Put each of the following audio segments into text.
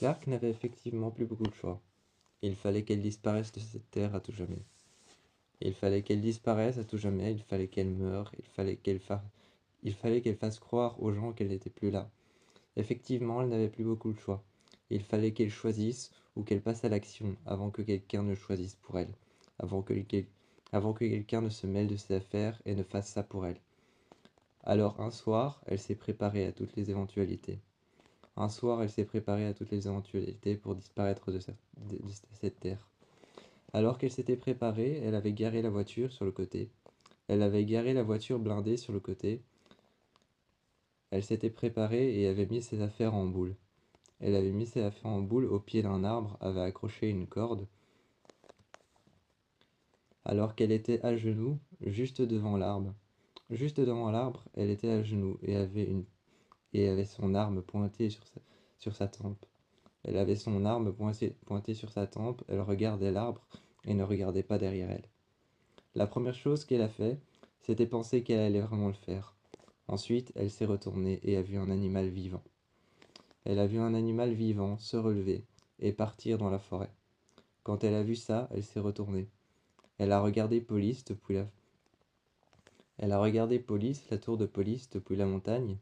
Clark n'avait effectivement plus beaucoup de choix. Il fallait qu'elle disparaisse de cette terre à tout jamais. Il fallait qu'elle disparaisse à tout jamais, il fallait qu'elle meure, il fallait qu'elle fasse croire aux gens qu'elle n'était plus là. Effectivement, elle n'avait plus beaucoup de choix. Il fallait qu'elle choisisse ou qu'elle passe à l'action avant que quelqu'un ne choisisse pour elle, avant que, avant que quelqu'un ne se mêle de ses affaires et ne fasse ça pour elle. Alors un soir, elle s'est préparée à toutes les éventualités. Un soir, elle s'est préparée à toutes les éventualités pour disparaître de cette terre. Alors qu'elle s'était préparée, elle avait garé la voiture sur le côté. Elle avait garé la voiture blindée sur le côté. Elle s'était préparée et avait mis ses affaires en boule. Elle avait mis ses affaires en boule au pied d'un arbre, avait accroché une corde. Alors qu'elle était à genoux, juste devant l'arbre. Juste devant l'arbre, elle était à genoux et avait son arme pointée sur sa tempe. Elle avait son arme pointée sur sa tempe, elle regardait l'arbre et ne regardait pas derrière elle. La première chose qu'elle a fait, c'était penser qu'elle allait vraiment le faire. Ensuite, elle s'est retournée et a vu un animal vivant. Elle a vu un animal vivant se relever et partir dans la forêt. Quand elle a vu ça, elle s'est retournée. Elle a regardé la tour de police depuis la montagne.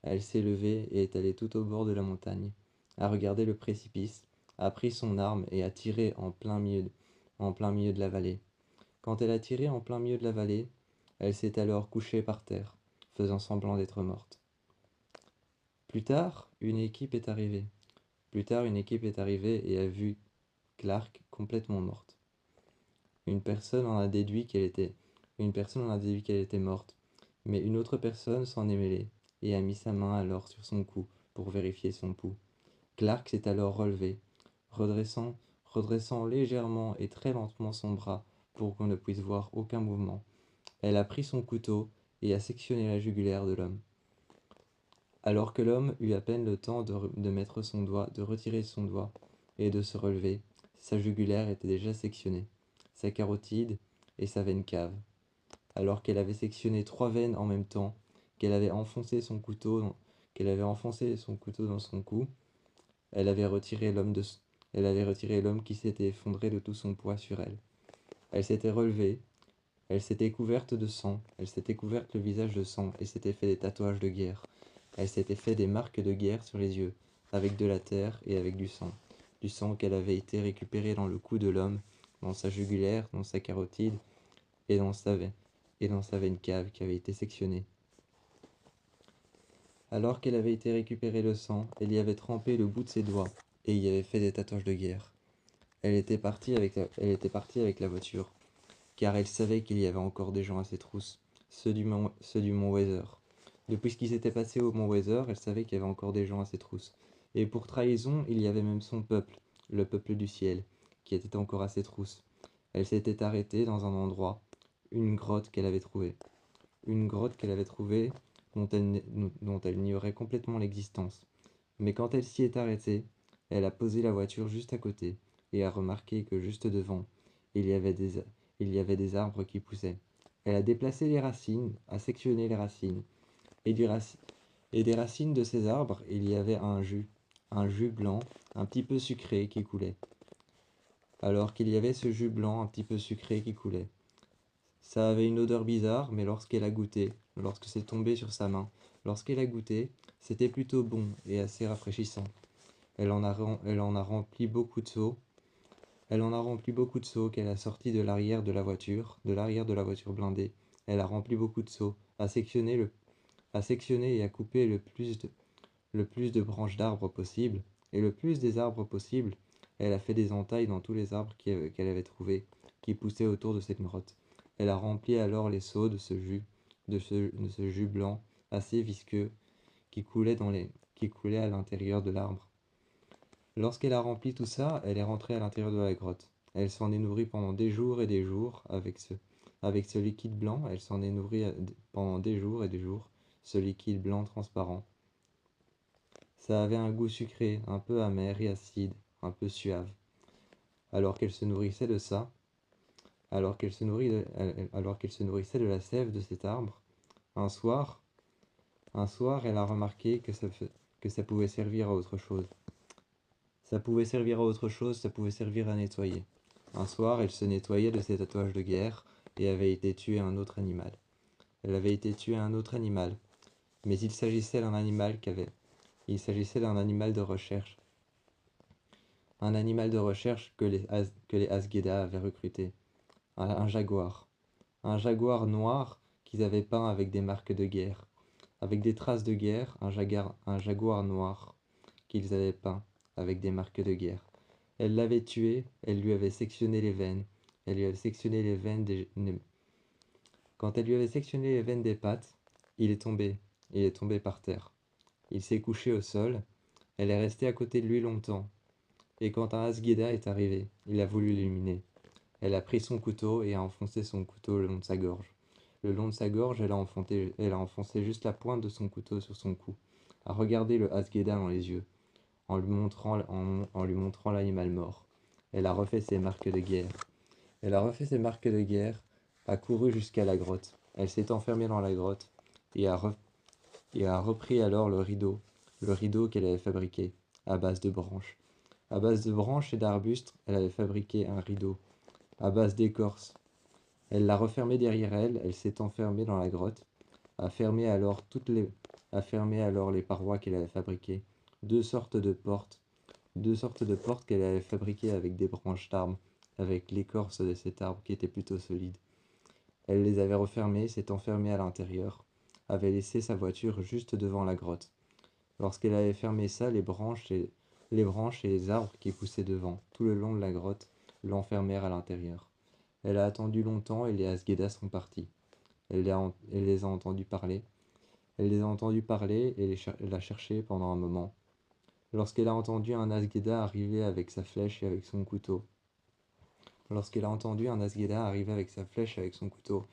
Elle s'est levée et est allée tout au bord de la montagne, a regardé le précipice, a pris son arme et a tiré en plein milieu de la vallée. Quand elle a tiré en plein milieu de la vallée, elle s'est alors couchée par terre, faisant semblant d'être morte. Plus tard, une équipe est arrivée. Et a vu Clark complètement morte. Une personne en a déduit qu'elle était morte, mais une autre personne s'en est mêlée et a mis sa main alors sur son cou pour vérifier son pouls. Clark s'est alors relevé, redressant légèrement et très lentement son bras pour qu'on ne puisse voir aucun mouvement. Elle a pris son couteau et a sectionné la jugulaire de l'homme. Alors que l'homme eut à peine le temps de retirer son doigt et de se relever, sa jugulaire était déjà sectionnée, sa carotide et sa veine cave. Alors qu'elle avait sectionné 3 veines en même temps, qu'elle avait enfoncé son couteau dans son cou, elle avait retiré l'homme qui s'était effondré de tout son poids sur elle. Elle s'était relevée, elle s'était couverte de sang, elle s'était couverte le visage de sang et s'était fait des tatouages de guerre. Elle s'était fait des marques de guerre sur les yeux, avec de la terre et avec du sang qu'elle avait été récupéré dans le cou de l'homme, dans sa jugulaire, dans sa carotide et dans sa veine cave qui avait été sectionnée. Alors qu'elle avait été récupérée le sang, elle y avait trempé le bout de ses doigts et y avait fait des tatouages de guerre. Elle était partie avec la voiture, car elle savait qu'il y avait encore des gens à ses trousses, ceux du mont Weather. Depuis ce qui s'était passé au mont Weather, elle savait qu'il y avait encore des gens à ses trousses. Et pour trahison, il y avait même son peuple, le peuple du ciel, qui était encore à ses trousses. Elle s'était arrêtée dans un endroit, une grotte qu'elle avait trouvée. Une grotte qu'elle avait trouvée dont elle ignorait complètement l'existence. Mais quand elle s'y est arrêtée, elle a posé la voiture juste à côté et a remarqué que juste devant, il y avait des arbres qui poussaient. Elle a déplacé les racines, a sectionné les racines, et des racines de ces arbres, il y avait un jus blanc, un petit peu sucré qui coulait. Alors qu'il y avait ce jus blanc un petit peu sucré qui coulait. Ça avait une odeur bizarre, mais lorsque c'est tombé sur sa main, lorsqu'elle a goûté, c'était plutôt bon et assez rafraîchissant. Elle en a rempli beaucoup de seaux. Elle en a rempli beaucoup de seaux qu'elle a sortis de l'arrière de la voiture blindée. Elle a rempli beaucoup de seaux, a sectionné et a coupé le plus de branches d'arbres possible, et le plus des arbres possible. Elle a fait des entailles dans tous les arbres qu'elle avait trouvés, qui poussaient autour de cette grotte. Elle a rempli alors les seaux de ce jus blanc assez visqueux qui coulait à l'intérieur de l'arbre. Lorsqu'elle a rempli tout ça, elle est rentrée à l'intérieur de la grotte. Elle s'en est nourrie pendant des jours et des jours avec ce liquide blanc. Elle s'en est nourrie pendant des jours et des jours, ce liquide blanc transparent. Ça avait un goût sucré, un peu amer et acide, un peu suave. Alors qu'elle se nourrissait de ça, alors qu'elle se nourrissait de la sève de cet arbre, un soir, elle a remarqué que ça pouvait servir à autre chose. Ça pouvait servir à autre chose, ça pouvait servir à nettoyer. Un soir, elle se nettoyait de ses tatouages de guerre et avait été tuée un autre animal. Elle avait été tuée un autre animal, mais il s'agissait d'un animal Il s'agissait d'un animal de recherche. Un animal de recherche que les Asgeda avaient recruté. Un jaguar. Un jaguar noir qu'ils avaient peint avec des marques de guerre. Avec des traces de guerre, un jaguar noir qu'ils avaient peint avec des marques de guerre. Elle l'avait tué, elle lui avait sectionné les veines. Elle lui avait sectionné les veines Quand elle lui avait sectionné les veines des pattes, il est tombé. Il est tombé par terre. Il s'est couché au sol. Elle est restée à côté de lui longtemps. Et quand un Asgeda est arrivé, il a voulu l'éliminer. Elle a pris son couteau et a enfoncé son couteau le long de sa gorge. Le long de sa gorge, elle a enfoncé juste la pointe de son couteau sur son cou, a regardé le Asgeda dans les yeux, en lui montrant l'animal mort. Elle a refait ses marques de guerre. Elle a refait ses marques de guerre, a couru jusqu'à la grotte. Elle s'est enfermée dans la grotte et et a repris alors le rideau qu'elle avait fabriqué à base de branches. À base de branches et d'arbustes, elle avait fabriqué un rideau. À base d'écorce, elle l'a refermé derrière elle, elle s'est enfermée dans la grotte, a fermé alors a fermé alors les parois qu'elle avait fabriquées. Deux sortes de portes, deux sortes de portes qu'elle avait fabriquées avec des branches d'arbres, avec l'écorce de cet arbre qui était plutôt solide. Elle les avait refermées, s'est enfermée à l'intérieur, avait laissé sa voiture juste devant la grotte. Lorsqu'elle avait fermé ça, les branches et les arbres qui poussaient devant, tout le long de la grotte, l'enfermèrent à l'intérieur. Elle a attendu longtemps et les Asgédas sont partis. Elle les a entendus parler. Elle les a entendus parler et l'a cherché pendant un moment. Lorsqu'elle a entendu un Asgéda arriver avec sa flèche et avec son couteau. Lorsqu'elle a entendu un Asgéda arriver avec sa flèche et avec son couteau,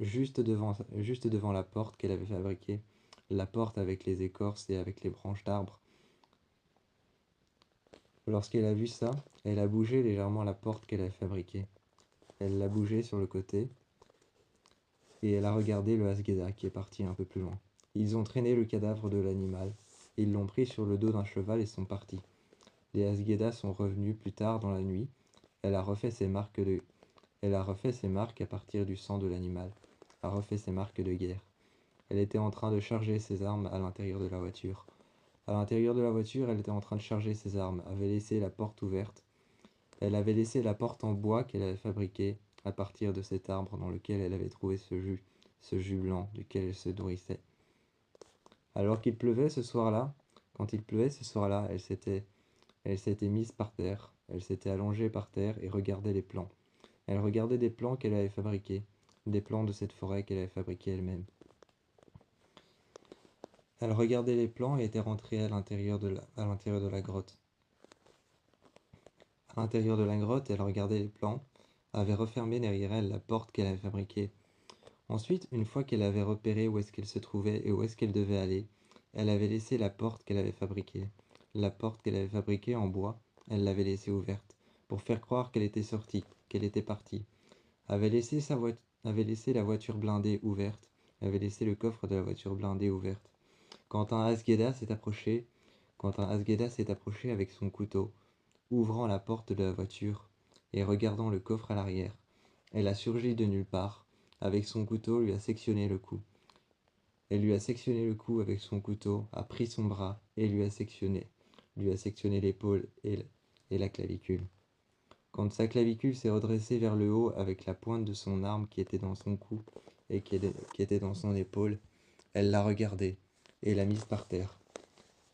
juste devant la porte qu'elle avait fabriquée, la porte avec les écorces et avec les branches d'arbres. Lorsqu'elle a vu ça, elle a bougé légèrement la porte qu'elle avait fabriquée. Elle l'a bougée sur le côté et elle a regardé le Asgeda qui est parti un peu plus loin. Ils ont traîné le cadavre de l'animal. Ils l'ont pris sur le dos d'un cheval et sont partis. Les Asgeda sont revenus plus tard dans la nuit. Elle a refait ses marques de... Elle a refait ses marques à partir du sang de l'animal. A refait ses marques de guerre. Elle était en train de charger ses armes à l'intérieur de la voiture. À l'intérieur de la voiture, elle était en train de charger ses armes, avait laissé la porte ouverte. Elle avait laissé la porte en bois qu'elle avait fabriquée à partir de cet arbre dans lequel elle avait trouvé ce jus blanc duquel elle se nourrissait. Alors qu'il pleuvait ce soir-là, quand il pleuvait ce soir-là, elle s'était mise par terre, elle s'était allongée par terre et regardait les plants. Elle regardait des plants qu'elle avait fabriqués, des plants de cette forêt qu'elle avait fabriquée elle-même. Elle regardait les plants et était rentrée à l'intérieur de la grotte. À l'intérieur de la grotte, elle regardait les plants, avait refermé derrière elle la porte qu'elle avait fabriquée. Ensuite, une fois qu'elle avait repéré où est-ce qu'elle se trouvait et où est-ce qu'elle devait aller, elle avait laissé la porte qu'elle avait fabriquée. La porte qu'elle avait fabriquée en bois, elle l'avait laissée ouverte, pour faire croire qu'elle était sortie, qu'elle était partie. Avait laissé la voiture blindée ouverte, avait laissé le coffre de la voiture blindée ouverte. Quand un Asgeda s'est approché, Quand un Asgeda s'est approché avec son couteau, ouvrant la porte de la voiture et regardant le coffre à l'arrière, elle a surgi de nulle part, avec son couteau lui a sectionné le cou. Elle lui a sectionné le cou avec son couteau, a pris son bras et lui a sectionné l'épaule et la clavicule. Quand sa clavicule s'est redressée vers le haut avec la pointe de son arme qui était dans son cou et qui était dans son épaule, elle l'a regardé et l'a mise par terre.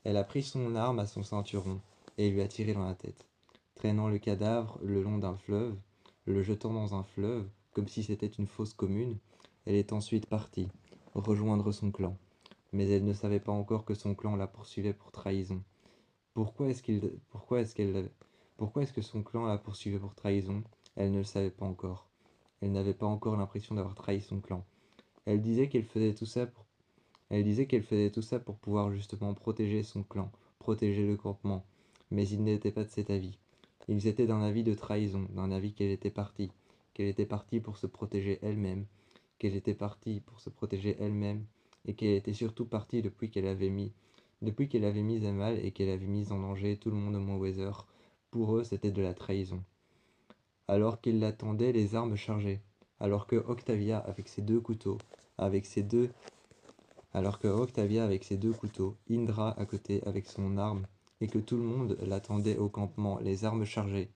Elle a pris son arme à son ceinturon et lui a tiré dans la tête, traînant le cadavre le long d'un fleuve, le jetant dans un fleuve, comme si c'était une fosse commune. Elle est ensuite partie, rejoindre son clan. Mais elle ne savait pas encore que son clan la poursuivait pour trahison. Pourquoi est-ce qu'il, pourquoi est-ce que son clan la poursuivait pour trahison? Elle ne le savait pas encore. Elle n'avait pas encore l'impression d'avoir trahi son clan. Elle disait qu'elle faisait tout ça pour Elle disait qu'elle faisait tout ça pour pouvoir justement protéger son clan, protéger le campement. Mais ils n'étaient pas de cet avis. Ils étaient d'un avis de trahison, d'un avis qu'elle était partie pour se protéger elle-même, qu'elle était partie pour se protéger elle-même, et qu'elle était surtout partie depuis qu'elle avait mis Depuis qu'elle avait mis à mal et qu'elle avait mis en danger tout le monde au Mont Weather, pour eux c'était de la trahison. Alors qu'ils l'attendaient les armes chargées, alors que Octavia avec ses deux couteaux, avec ses deux... alors que Octavia avec ses deux couteaux, Indra à côté avec son arme, et que tout le monde l'attendait au campement, les armes chargées.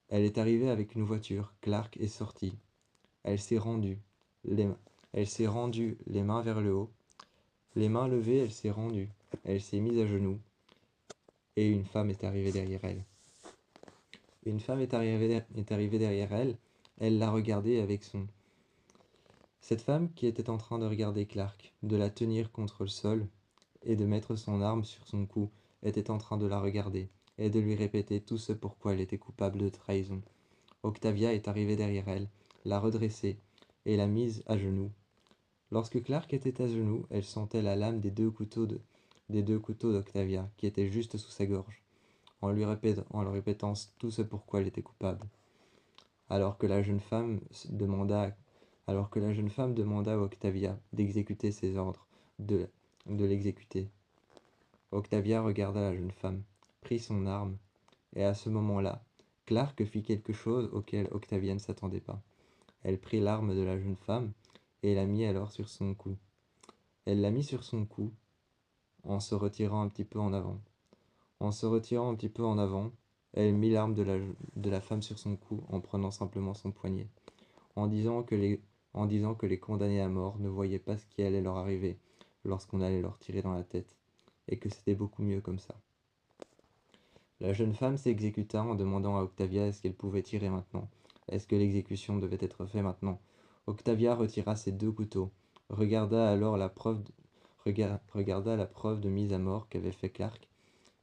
Elle est arrivée avec une voiture, Clark est sorti. Elle s'est rendue, les... elle s'est rendue les mains vers le haut. Les mains levées, elle s'est rendue. Elle s'est mise à genoux, et une femme est arrivée derrière elle. Une femme est arrivée derrière elle. Elle l'a regardée avec son... Cette femme qui était en train de regarder Clark, de la tenir contre le sol et de mettre son arme sur son cou, était en train de la regarder et de lui répéter tout ce pourquoi elle était coupable de trahison. Octavia est arrivée derrière elle, l'a redressée et l'a mise à genoux. Lorsque Clark était à genoux, elle sentait la lame des deux couteaux d'Octavia qui étaient juste sous sa gorge, en lui répétant tout ce pourquoi elle était coupable. Alors que la jeune femme demanda à Octavia d'exécuter ses ordres, de l'exécuter. Octavia regarda la jeune femme, prit son arme, et à ce moment-là, Clark fit quelque chose auquel Octavia ne s'attendait pas. Elle prit l'arme de la jeune femme et la mit alors sur son cou. Elle la mit sur son cou en se retirant un petit peu en avant. En se retirant un petit peu en avant, elle mit l'arme de la femme sur son cou en prenant simplement son poignet, en disant que les condamnés à mort ne voyaient pas ce qui allait leur arriver lorsqu'on allait leur tirer dans la tête, et que c'était beaucoup mieux comme ça. La jeune femme s'exécuta en demandant à Octavia est-ce qu'elle pouvait tirer maintenant. Est-ce que l'exécution devait être faite maintenant? Octavia retira ses deux couteaux, regarda alors regarda la preuve de mise à mort qu'avait fait Clark.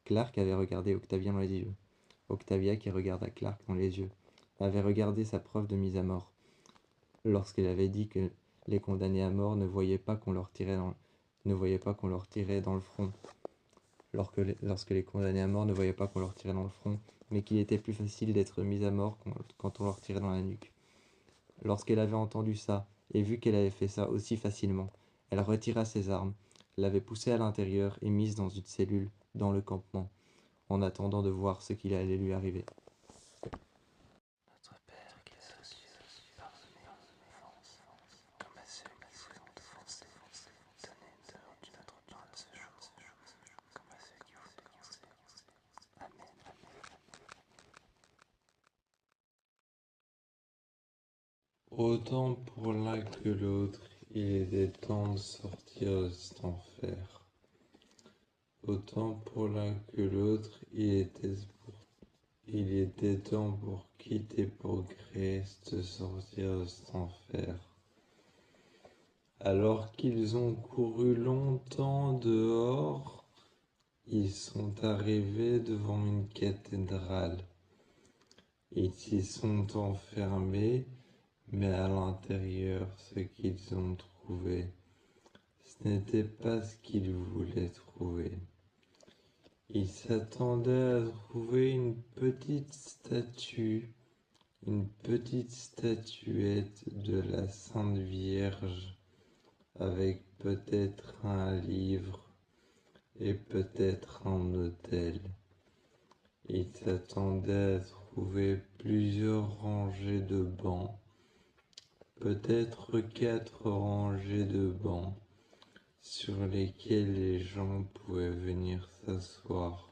Clark avait regardé Octavia dans les yeux. Octavia, qui regarda Clark dans les yeux, avait regardé sa preuve de mise à mort, lorsqu'elle avait dit que les condamnés à mort ne voyaient pas qu'on leur tirait dans le front, lorsque les condamnés à mort ne voyaient pas qu'on leur tirait dans le front, mais qu'il était plus facile d'être mis à mort quand on leur tirait dans la nuque. Lorsqu'elle avait entendu ça, et vu qu'elle avait fait ça aussi facilement, elle retira ses armes, l'avait poussée à l'intérieur et mise dans une cellule dans le campement, en attendant de voir ce qu'il allait lui arriver. Notre Père qui es aux cieux, pardonnez-nous nos offenses, comme à ceux qui vous ont offensés. Donnez-nous notre pain de ce jour, comme à ceux qui vous ont offensés. Amen. Autant pour l'un que l'autre, il était temps de sortir de cet enfer. Autant pour l'un que l'autre, il était temps pour quitter pour Grèce de sortir de cet enfer. Alors qu'ils ont couru longtemps dehors, ils sont arrivés devant une cathédrale. Ils s'y sont enfermés, mais à l'intérieur, ce qu'ils ont trouvé, ce n'était pas ce qu'ils voulaient trouver. Ils s'attendaient à trouver une petite statuette de la Sainte Vierge, avec peut-être un livre et peut-être un autel. Ils s'attendaient à trouver plusieurs rangées de bancs, peut-être 4 rangées de bancs, sur lesquels les gens pouvaient venir s'asseoir.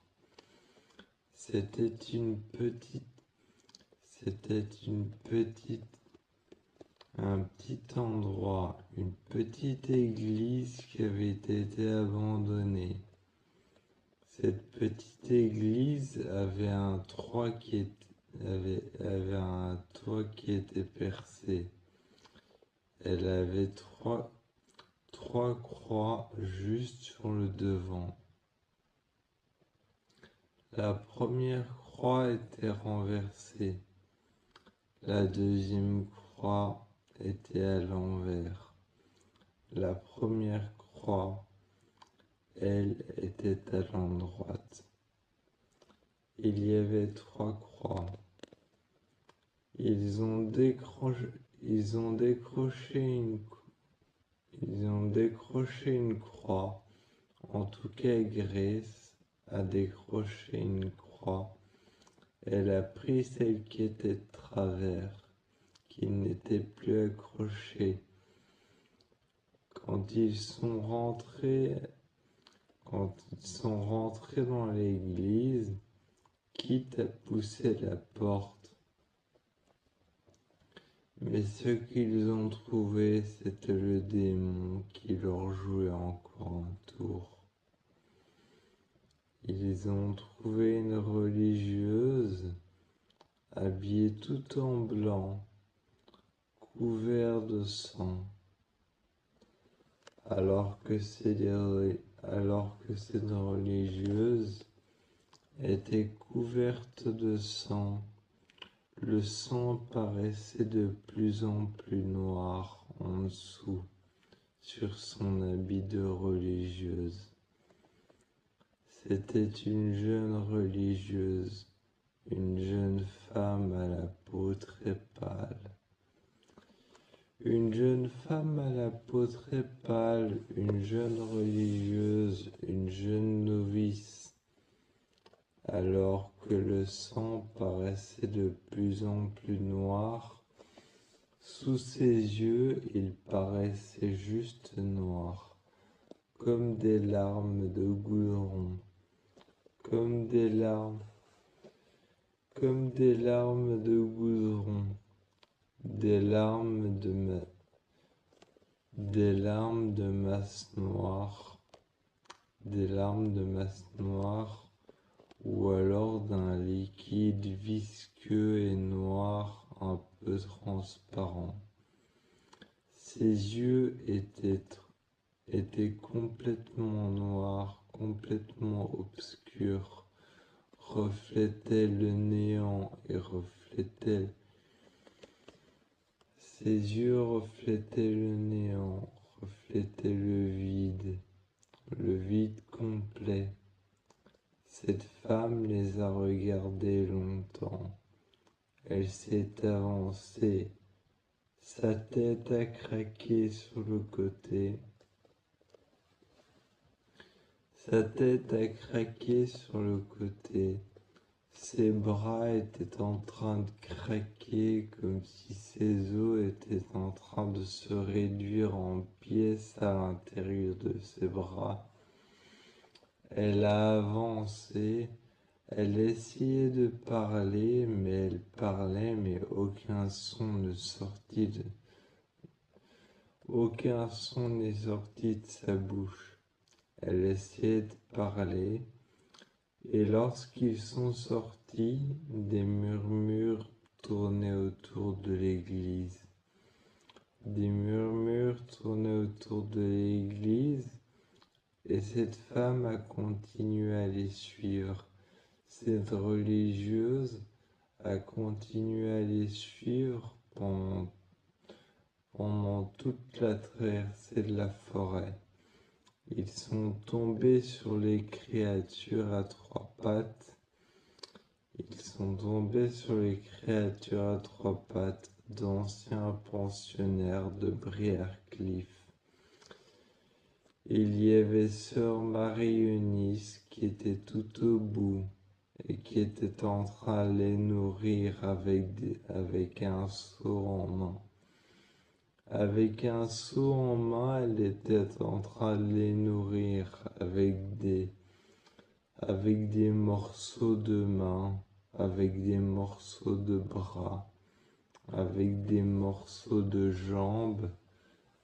C'était un petit endroit, une petite église qui avait été abandonnée. Cette petite église avait un toit qui était percé. Elle avait trois croix juste sur le devant. La première croix était renversée. La deuxième croix était à l'envers. La première croix, elle, était à l'endroit. Il y avait 3 croix. Ils ont décroché une croix en tout cas Grace, a décroché une croix. Elle a pris celle qui était de travers, qui n'était plus accrochée. Quand ils sont rentrés, quand ils sont rentrés dans l'église, quitte à pousser la porte. Mais ce qu'ils ont trouvé, c'était le démon qui leur jouait encore un tour. Ils ont trouvé une religieuse, habillée tout en blanc, couverte de sang, alors que cette religieuse était couverte de sang. Le sang paraissait de plus en plus noir en dessous, sur son habit de religieuse. C'était une jeune religieuse, une jeune femme à la peau très pâle. Une jeune femme à la peau très pâle, une jeune religieuse, une jeune novice, alors que le sang paraissait de plus en plus noir. Sous ses yeux, il paraissait juste noir, comme des larmes de goudron, comme des larmes de goudron, des larmes de masse noire, ou alors d'un liquide visqueux et noir un peu transparent. Ses yeux étaient complètement noirs, complètement obscurs, reflétaient le néant et ses yeux reflétaient le néant, reflétaient le vide complet. Cette femme les a regardés longtemps. Elle s'est avancée. Sa tête a craqué sur le côté. Ses bras étaient en train de craquer comme si ses os étaient en train de se réduire en pièces à l'intérieur de ses bras. Elle a avancé. Elle essayait de parler, mais aucun son n'est sorti de sa bouche. Elle essayait de parler, et lorsqu'ils sont sortis, des murmures tournaient autour de l'église. Et cette femme a continué à les suivre. Cette religieuse a continué à les suivre pendant toute la traversée de la forêt. Ils sont tombés sur les créatures à trois pattes. D'anciens pensionnaires de Briarcliff. Il y avait sœur Marie-Eunice qui était tout au bout et qui était en train de les nourrir avec un seau en main. Avec un seau en main, elle était en train de les nourrir avec des morceaux de main, avec des morceaux de bras, avec des morceaux de jambes,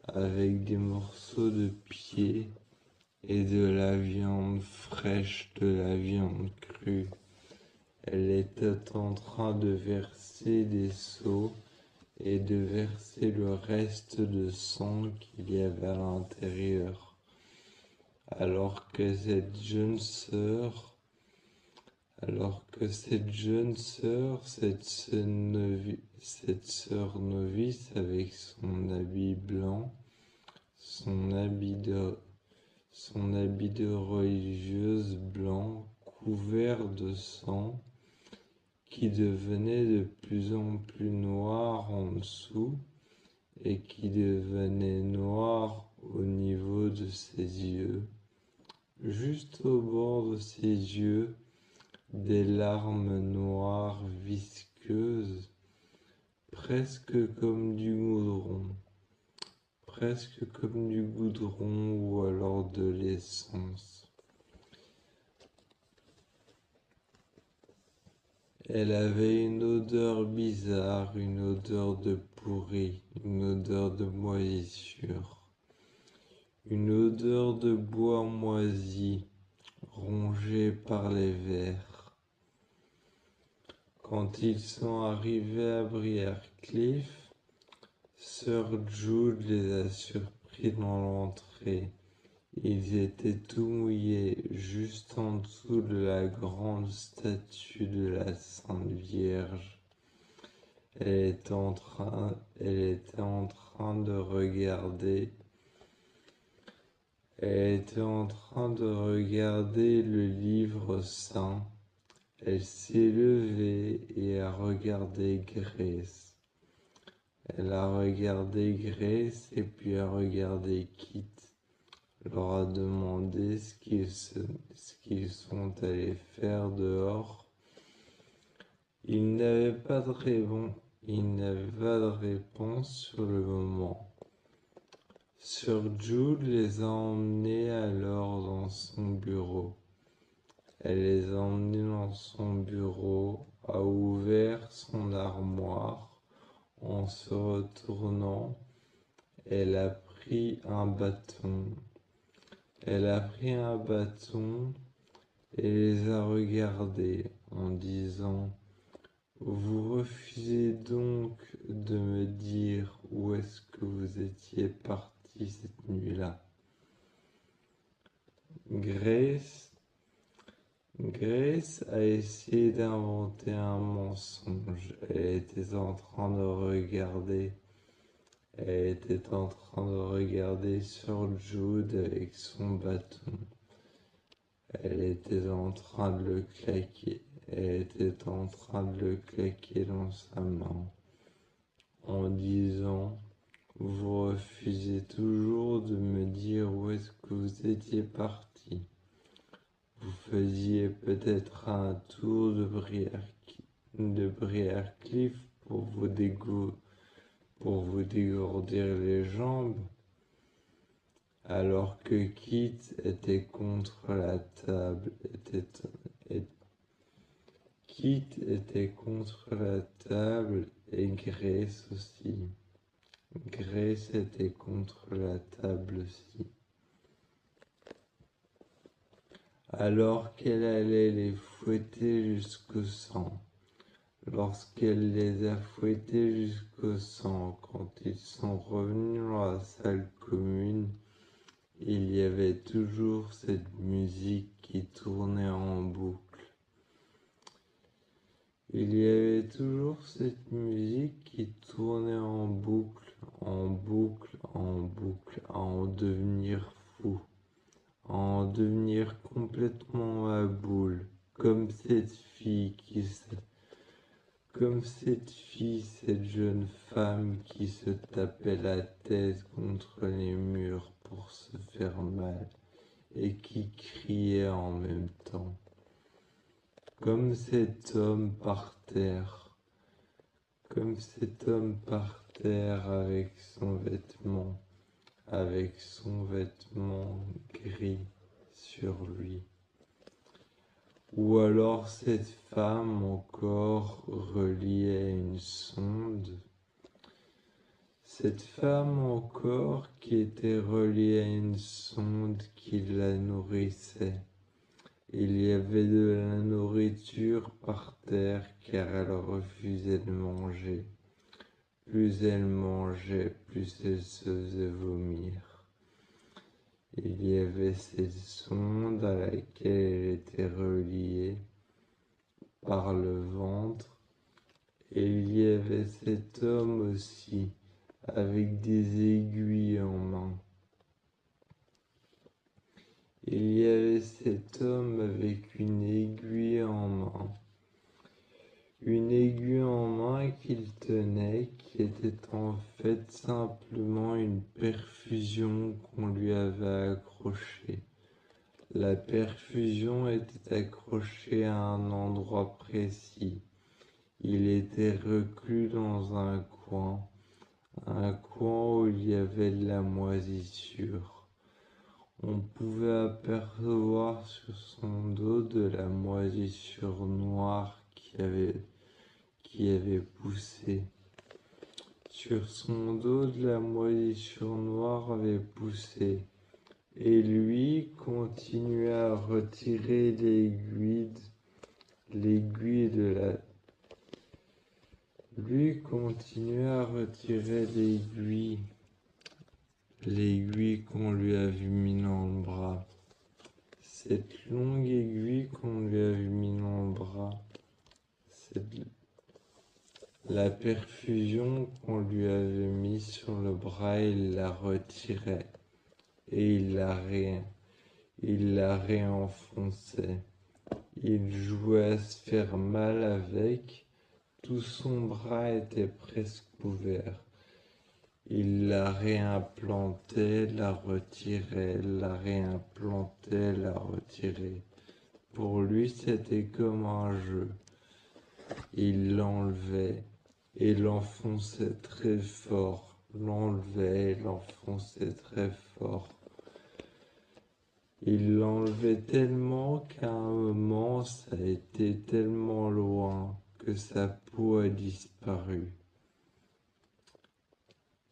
avec des morceaux de pieds et de la viande fraîche, de la viande crue. Elle était en train de verser des seaux et de verser le reste de sang qu'il y avait à l'intérieur. Alors que cette jeune sœur, cette sœur novice avec son habit blanc, son habit de religieuse blanc couvert de sang, qui devenait de plus en plus noir en dessous et qui devenait noir au niveau de ses yeux, juste au bord de ses yeux, des larmes noires visqueuses, presque comme du goudron, presque comme du goudron ou alors de l'essence. Elle avait une odeur bizarre, une odeur de pourri, une odeur de moisissure, une odeur de bois moisi, rongé par les vers. Quand ils sont arrivés à Briarcliff, Sir Jude les a surpris dans l'entrée. Ils étaient tout mouillés, juste en dessous de la grande statue de la Sainte Vierge. Elle était en train de regarder. Elle était en train de regarder le livre saint. Elle s'est levée et a regardé Grace. Elle a regardé Grace et puis a regardé Kit. Leur a demandé ce qu'ils sont allés faire dehors. Ils n'avaient pas de réponse sur le moment. Sir Jude les a emmenés alors dans son bureau. Elle les a emmenés dans son bureau, a ouvert son armoire. En se retournant, elle a pris un bâton. Elle a pris un bâton et les a regardés en disant: vous refusez donc de me dire où est-ce que vous étiez parti cette nuit-là. Grace a essayé d'inventer un mensonge. Elle était en train de regarder Sir Jude avec son bâton. Elle était en train de le claquer. Elle était en train de le claquer dans sa main en disant: vous refusez toujours de me dire où est-ce que vous étiez parti. Vous faisiez peut-être un tour de Briarcliff pour vous dégourdir les jambes, alors que Kit était contre la table, Kit était contre la table et Grace aussi. Grace était contre la table aussi. Alors qu'elle allait les fouetter jusqu'au sang. Lorsqu'elle les a fouettés jusqu'au sang, quand ils sont revenus dans la salle commune, il y avait toujours cette musique qui tournait en boucle. Il y avait toujours cette musique qui tournait en boucle, en boucle, en boucle, à en devenir fou, à en devenir complètement à boule, comme cette jeune femme qui se tapait la tête contre les murs pour se faire mal et qui criait en même temps. Comme cet homme par terre, avec son vêtement gris sur lui. Ou alors cette femme encore reliée à une sonde. Cette femme encore qui était reliée à une sonde qui la nourrissait. Il y avait de la nourriture par terre car elle refusait de manger. Plus elle mangeait, plus elle se faisait vomir. Il y avait cette sonde à laquelle elle était reliée par le ventre. Et il y avait cet homme aussi, avec des aiguilles en main. Il y avait cet homme avec une aiguille en main. Une aiguille en main qu'il tenait, qui était en fait simplement une perfusion qu'on lui avait accrochée. La perfusion était accrochée à un endroit précis. Il était reclus dans un coin où il y avait de la moisissure. On pouvait apercevoir sur son dos de la moisissure noire qui avait poussé. Sur son dos, de la moisissure noire avait poussé. Et lui continuait à retirer l'aiguille de la... Lui continuait à retirer l'aiguille qu'on lui avait mis dans le bras. Cette longue aiguille qu'on lui avait mis dans le bras, la perfusion qu'on lui avait mis sur le bras, il la retirait et il la réenfonçait. Il jouait à se faire mal avec, tout son bras était presque couvert. Il la réimplantait, la retirait, la réimplantait, la retirait. Pour lui, c'était comme un jeu. Il l'enlevait et l'enfonçait très fort, l'enlevait et l'enfonçait très fort. Il l'enlevait tellement qu'à un moment, ça a été tellement loin que sa peau a disparu.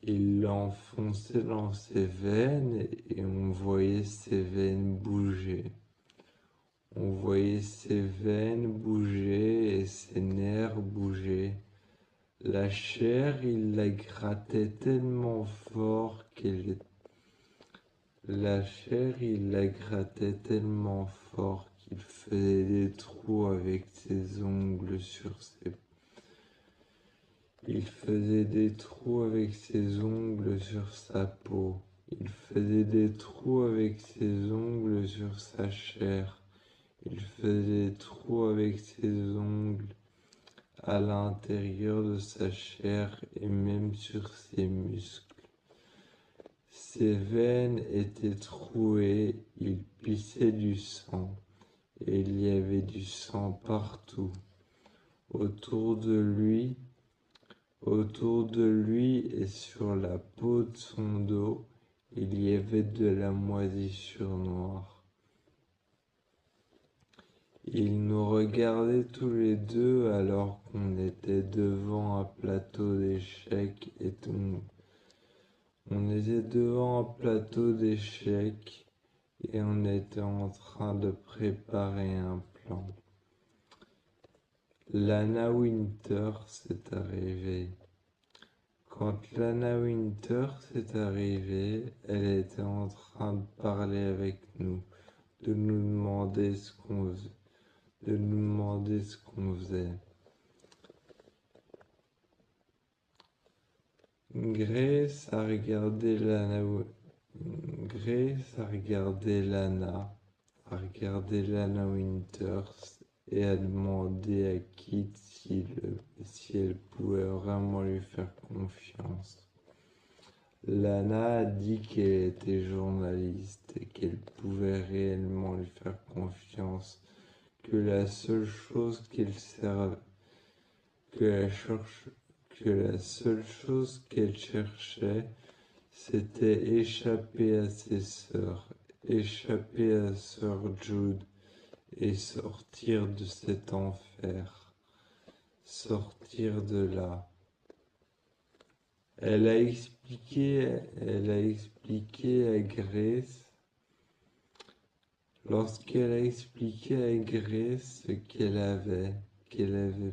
Il l'enfonçait dans ses veines et on voyait ses veines bouger. On voyait ses veines bouger et ses nerfs bouger. La chair, il la grattait tellement fort La chair, il la grattait tellement fort qu'il faisait des trous avec ses ongles Il faisait des trous avec ses ongles sur sa peau. Il faisait des trous avec ses ongles sur sa chair. Il faisait des trous avec ses ongles à l'intérieur de sa chair et même sur ses muscles. Ses veines étaient trouées, il pissait du sang, et il y avait du sang partout. Autour de lui et sur la peau de son dos, il y avait de la moisissure noire. Ils nous regardaient tous les deux alors qu'on était devant un plateau d'échecs et tout. On était devant un plateau d'échecs et on était en train de préparer un plan. Lana Winter s'est arrivée. Quand Lana Winter s'est arrivée, elle était en train de parler avec nous, de nous demander ce qu'on faisait. Grace a regardé Lana, Winters et a demandé à Kit si elle pouvait vraiment lui faire confiance. Lana a dit qu'elle était journaliste et qu'elle pouvait réellement lui faire confiance, que la seule chose qu'elle cherchait, c'était échapper à ses sœurs, échapper à sœur Jude et sortir de cet enfer, sortir de là. Elle a expliqué à Grace, lorsqu'elle a expliqué à Grace qu'elle avait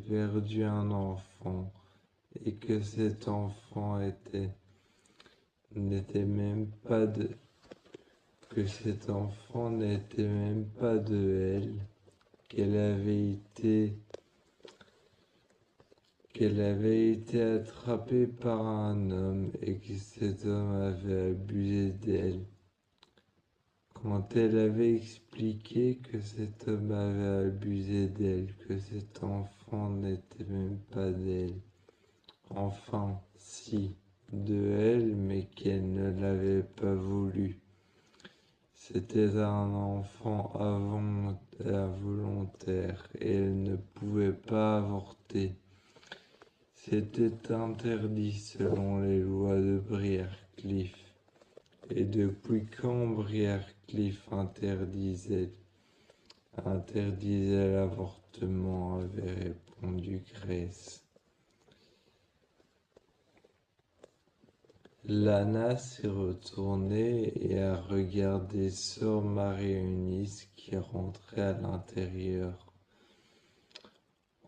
perdu un enfant et que cet enfant n'était même pas de elle, qu'elle avait été attrapée par un homme et que cet homme avait abusé d'elle. Quand elle avait expliqué que cet homme avait abusé d'elle, que cet enfant n'était même pas d'elle, enfin, si, de elle, mais qu'elle ne l'avait pas voulu. C'était un enfant involontaire et elle ne pouvait pas avorter. C'était interdit selon les lois de Briarcliff. Et depuis quand Briarcliff interdisait l'avortement, avait répondu Grace. Lana s'est retournée et a regardé sœur Marie-Eunice qui rentrait à l'intérieur.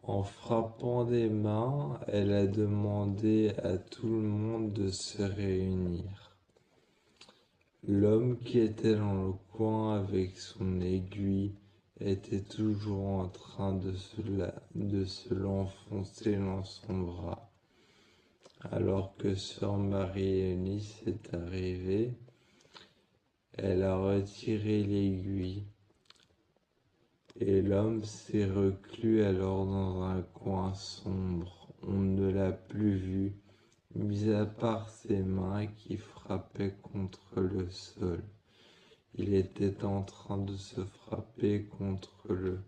En frappant des mains, elle a demandé à tout le monde de se réunir. L'homme qui était dans le coin avec son aiguille était toujours en train de se l'enfoncer dans son bras. Alors que sœur Marie-Eunice est arrivée, elle a retiré l'aiguille et l'homme s'est reclus alors dans un coin sombre. On ne l'a plus vu, mis à part ses mains qui frappaient contre le sol. Il était en train de se frapper contre le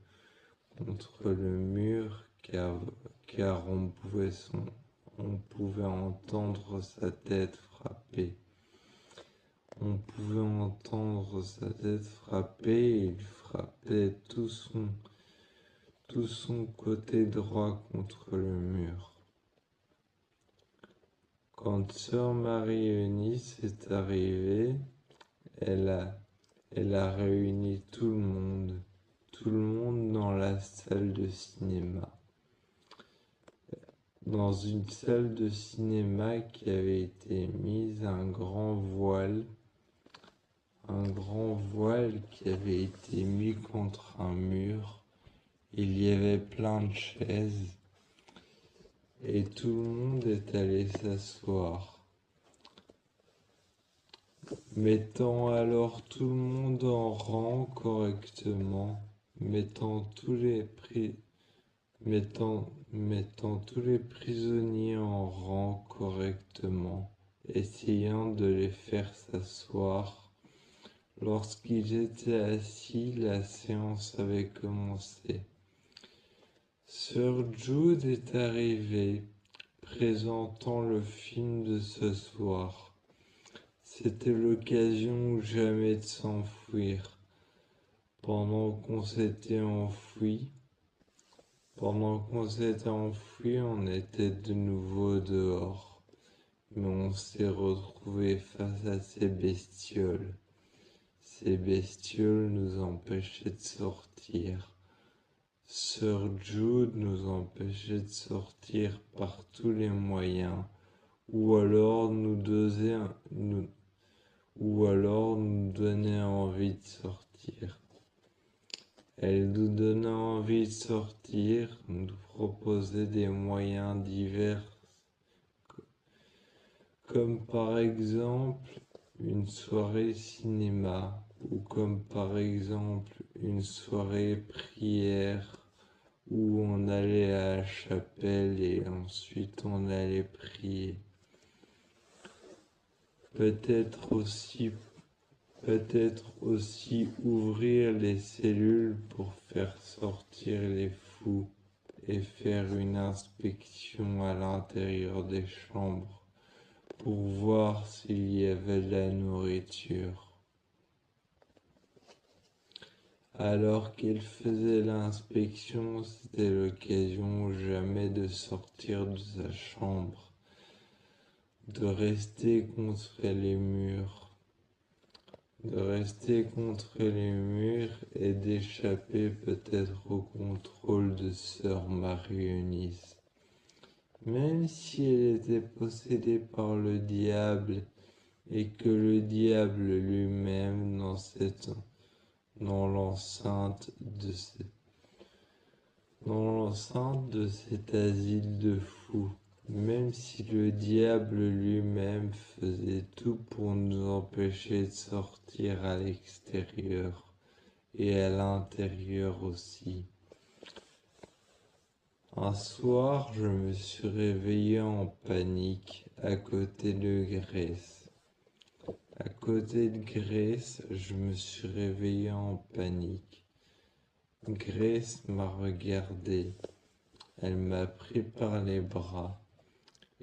mur car on pouvait entendre sa tête frapper. On pouvait entendre sa tête frapper et il frappait tout son côté droit contre le mur. Quand sœur Marie-Eunice est arrivée, elle a réuni tout le monde dans la salle de cinéma. Dans une salle de cinéma qui avait été mise un grand voile qui avait été mis contre un mur. Il y avait plein de chaises et tout le monde est allé s'asseoir. Mettant alors tout le monde en rang correctement, mettant tous les prisonniers en rang correctement, essayant de les faire s'asseoir. Lorsqu'ils étaient assis, la séance avait commencé. Sir Jude est arrivé, présentant le film de ce soir. C'était l'occasion ou jamais de s'enfuir. Pendant qu'on s'était enfui, on était de nouveau dehors. Mais on s'est retrouvé face à ces bestioles. Ces bestioles nous empêchaient de sortir. Sir Jude nous empêchait de sortir par tous les moyens, ou alors nous donnait envie de sortir. Elle nous donnait envie de sortir, nous proposait des moyens divers, comme par exemple une soirée cinéma, ou comme par exemple une soirée prière, où on allait à la chapelle et ensuite on allait prier. Peut-être aussi ouvrir les cellules pour faire sortir les fous et faire une inspection à l'intérieur des chambres pour voir s'il y avait de la nourriture. Alors qu'elle faisait l'inspection, c'était l'occasion ou jamais de sortir de sa chambre, de rester contre les murs. Et d'échapper peut-être au contrôle de sœur Marie-Eunice. Même si elle était possédée par le diable et que le diable lui-même dans l'enceinte de cet asile de fous, même si le diable lui-même faisait tout pour nous empêcher de sortir à l'extérieur et à l'intérieur aussi. Un soir, je me suis réveillé en panique à côté de Grace. À côté de Grace, je me suis réveillé en panique. Grace m'a regardé, elle m'a pris par les bras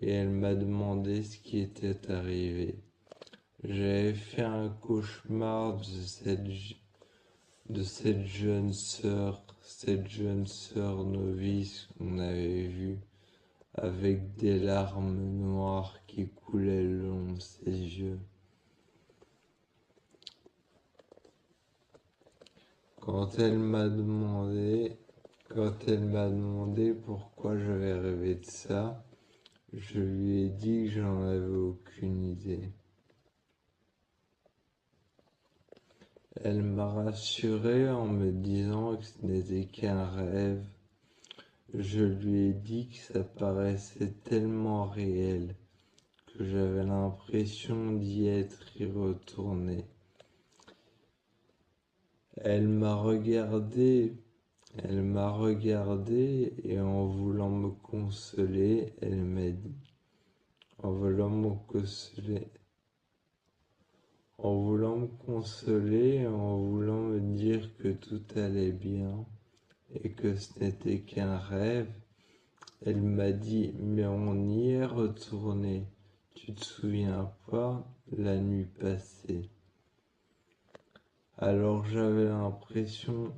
et elle m'a demandé ce qui était arrivé. J'avais fait un cauchemar de cette jeune sœur novice qu'on avait vue, avec des larmes noires qui coulaient le long de ses yeux. Quand elle m'a demandé, pourquoi j'avais rêvé de ça, je lui ai dit que j'en avais aucune idée. Elle m'a rassuré en me disant que ce n'était qu'un rêve. Je lui ai dit que ça paraissait tellement réel que j'avais l'impression d'y être y retourné. Elle m'a regardé et en voulant me consoler, elle m'a dit, en voulant me consoler, en voulant me dire que tout allait bien et que ce n'était qu'un rêve, elle m'a dit, mais on y est retourné, tu te souviens pas, la nuit passée. Alors j'avais l'impression,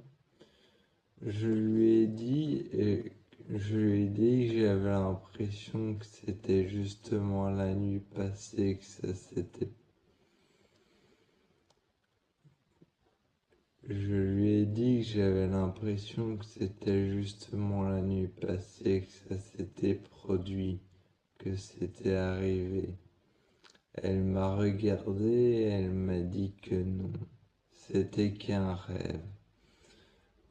je lui ai dit que j'avais l'impression que c'était justement la nuit passée que ça s'était. Je lui ai dit que j'avais l'impression que c'était justement la nuit passée que ça s'était produit, que c'était arrivé. Elle m'a regardé et elle m'a dit que non, c'était qu'un rêve.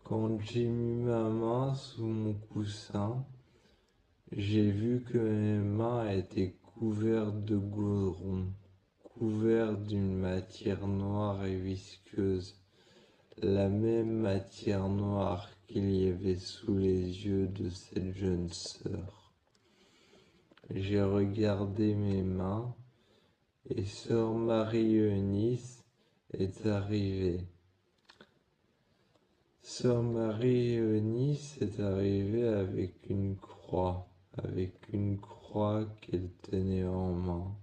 Quand j'ai mis ma main sous mon coussin, j'ai vu que mes mains étaient couvertes de goudron, couvertes d'une matière noire et visqueuse, la même matière noire qu'il y avait sous les yeux de cette jeune sœur. J'ai regardé mes mains et sœur Marie-Eunice est arrivée. Sœur Marie-Eunice est arrivée avec une croix qu'elle tenait en main,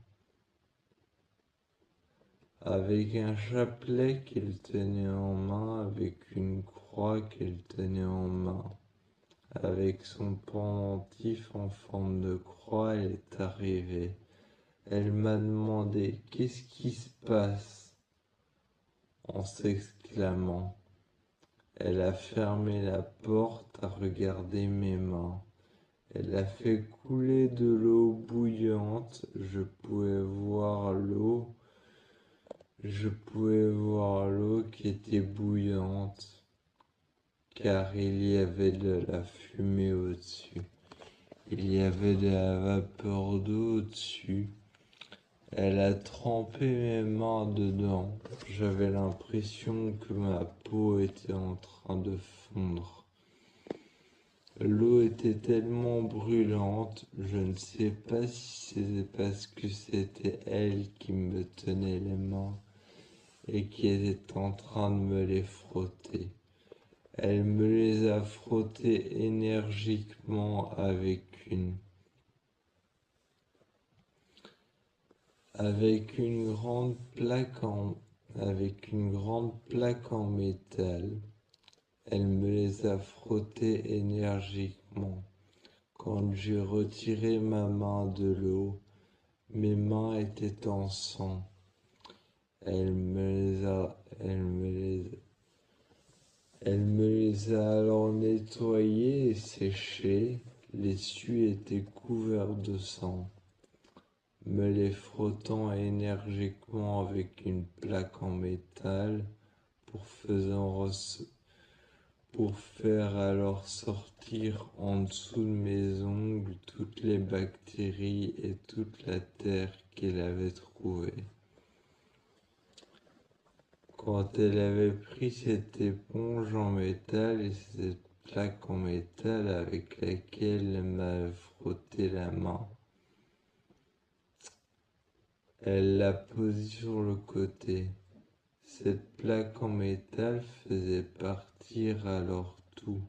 avec un chapelet qu'elle tenait en main, avec une croix qu'elle tenait en main, avec son pendentif en forme de croix, elle est arrivée. Elle m'a demandé qu'est-ce qui se passe en s'exclamant. Elle a fermé la porte, a regardé mes mains. Elle a fait couler de l'eau bouillante. Je pouvais voir l'eau qui était bouillante, car il y avait de la fumée au-dessus. Il y avait de la vapeur d'eau au-dessus. Elle a trempé mes mains dedans. J'avais l'impression que ma peau était en train de fondre. L'eau était tellement brûlante, je ne sais pas si c'était parce que c'était elle qui me tenait les mains et qui était en train de me les frotter. Elle me les a frottées énergiquement avec une grande plaque en métal. Elle me les a frottées énergiquement. Quand j'ai retiré ma main de l'eau, mes mains étaient en sang. Elle me les a alors nettoyées et séchées. L'essuie était couvert de sang. Me les frottant énergiquement avec une plaque en métal pour faire alors sortir en dessous de mes ongles toutes les bactéries et toute la terre qu'elle avait trouvée. Quand elle avait pris cette éponge en métal et cette plaque en métal avec laquelle elle m'avait frotté la main, Elle l'a posée sur le côté. Cette plaque en métal faisait partir alors tout.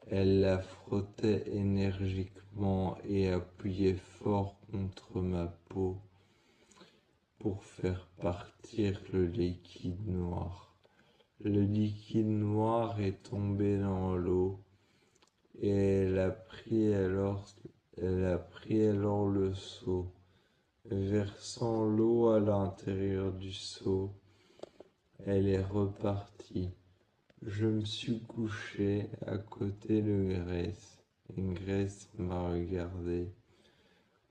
Elle la frottait énergiquement et appuyait fort contre ma peau pour faire partir le liquide noir. Le liquide noir est tombé dans l'eau et elle a pris alors le seau, versant l'eau à l'intérieur du seau. Elle est repartie. Je me suis couché à côté de Grace. Et Grace m'a regardé.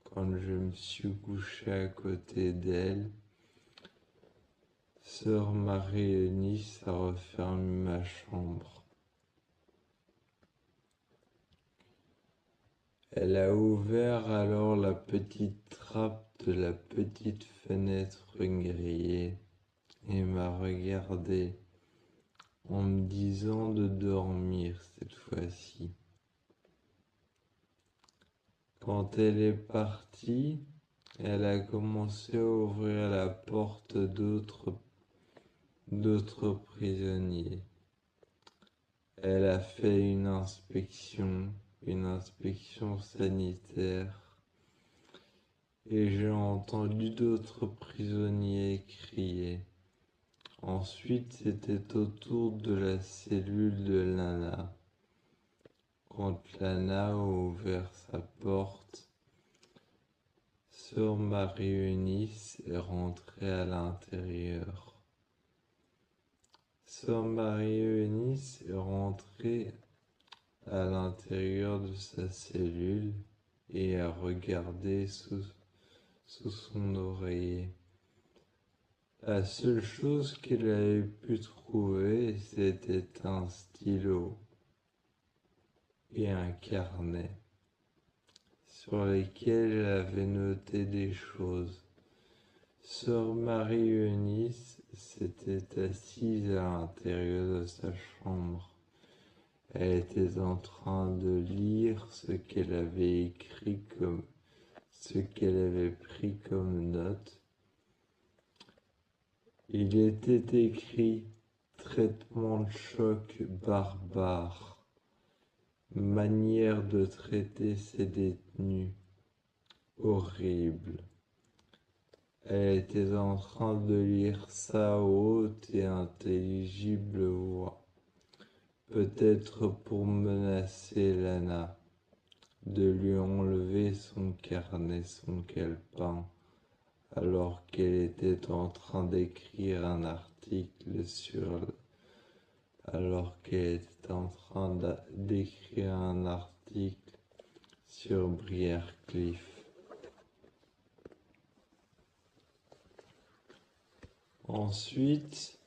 Quand je me suis couché à côté d'elle, Sœur Marie-Eunice a refermé ma chambre. Elle a ouvert alors la petite trappe de la petite fenêtre grillée et m'a regardé en me disant de dormir cette fois-ci. Quand elle est partie, elle a commencé à ouvrir la porte d'autres prisonniers. Elle a fait une inspection sanitaire, et j'ai entendu d'autres prisonniers crier. Ensuite, c'était au tour de la cellule de Lana. Quand Lana a ouvert sa porte, Sœur Marie-Eunice est rentrée à l'intérieur. Sœur Marie-Eunice est rentrée à l'intérieur de sa cellule et a regardé sous son oreiller. La seule chose qu'elle avait pu trouver, c'était un stylo et un carnet sur lesquels elle avait noté des choses. Sœur Marie-Eunice s'était assise à l'intérieur de sa chambre. Elle était en train de lire ce qu'elle avait pris comme note. Il était écrit traitement de choc barbare, manière de traiter ses détenus, horrible. Elle était en train de lire ça à haute et intelligible voix, peut-être pour menacer Lana de lui enlever son carnet, son calepin, alors qu'elle était en train d'écrire un article sur Briarcliff. Ensuite,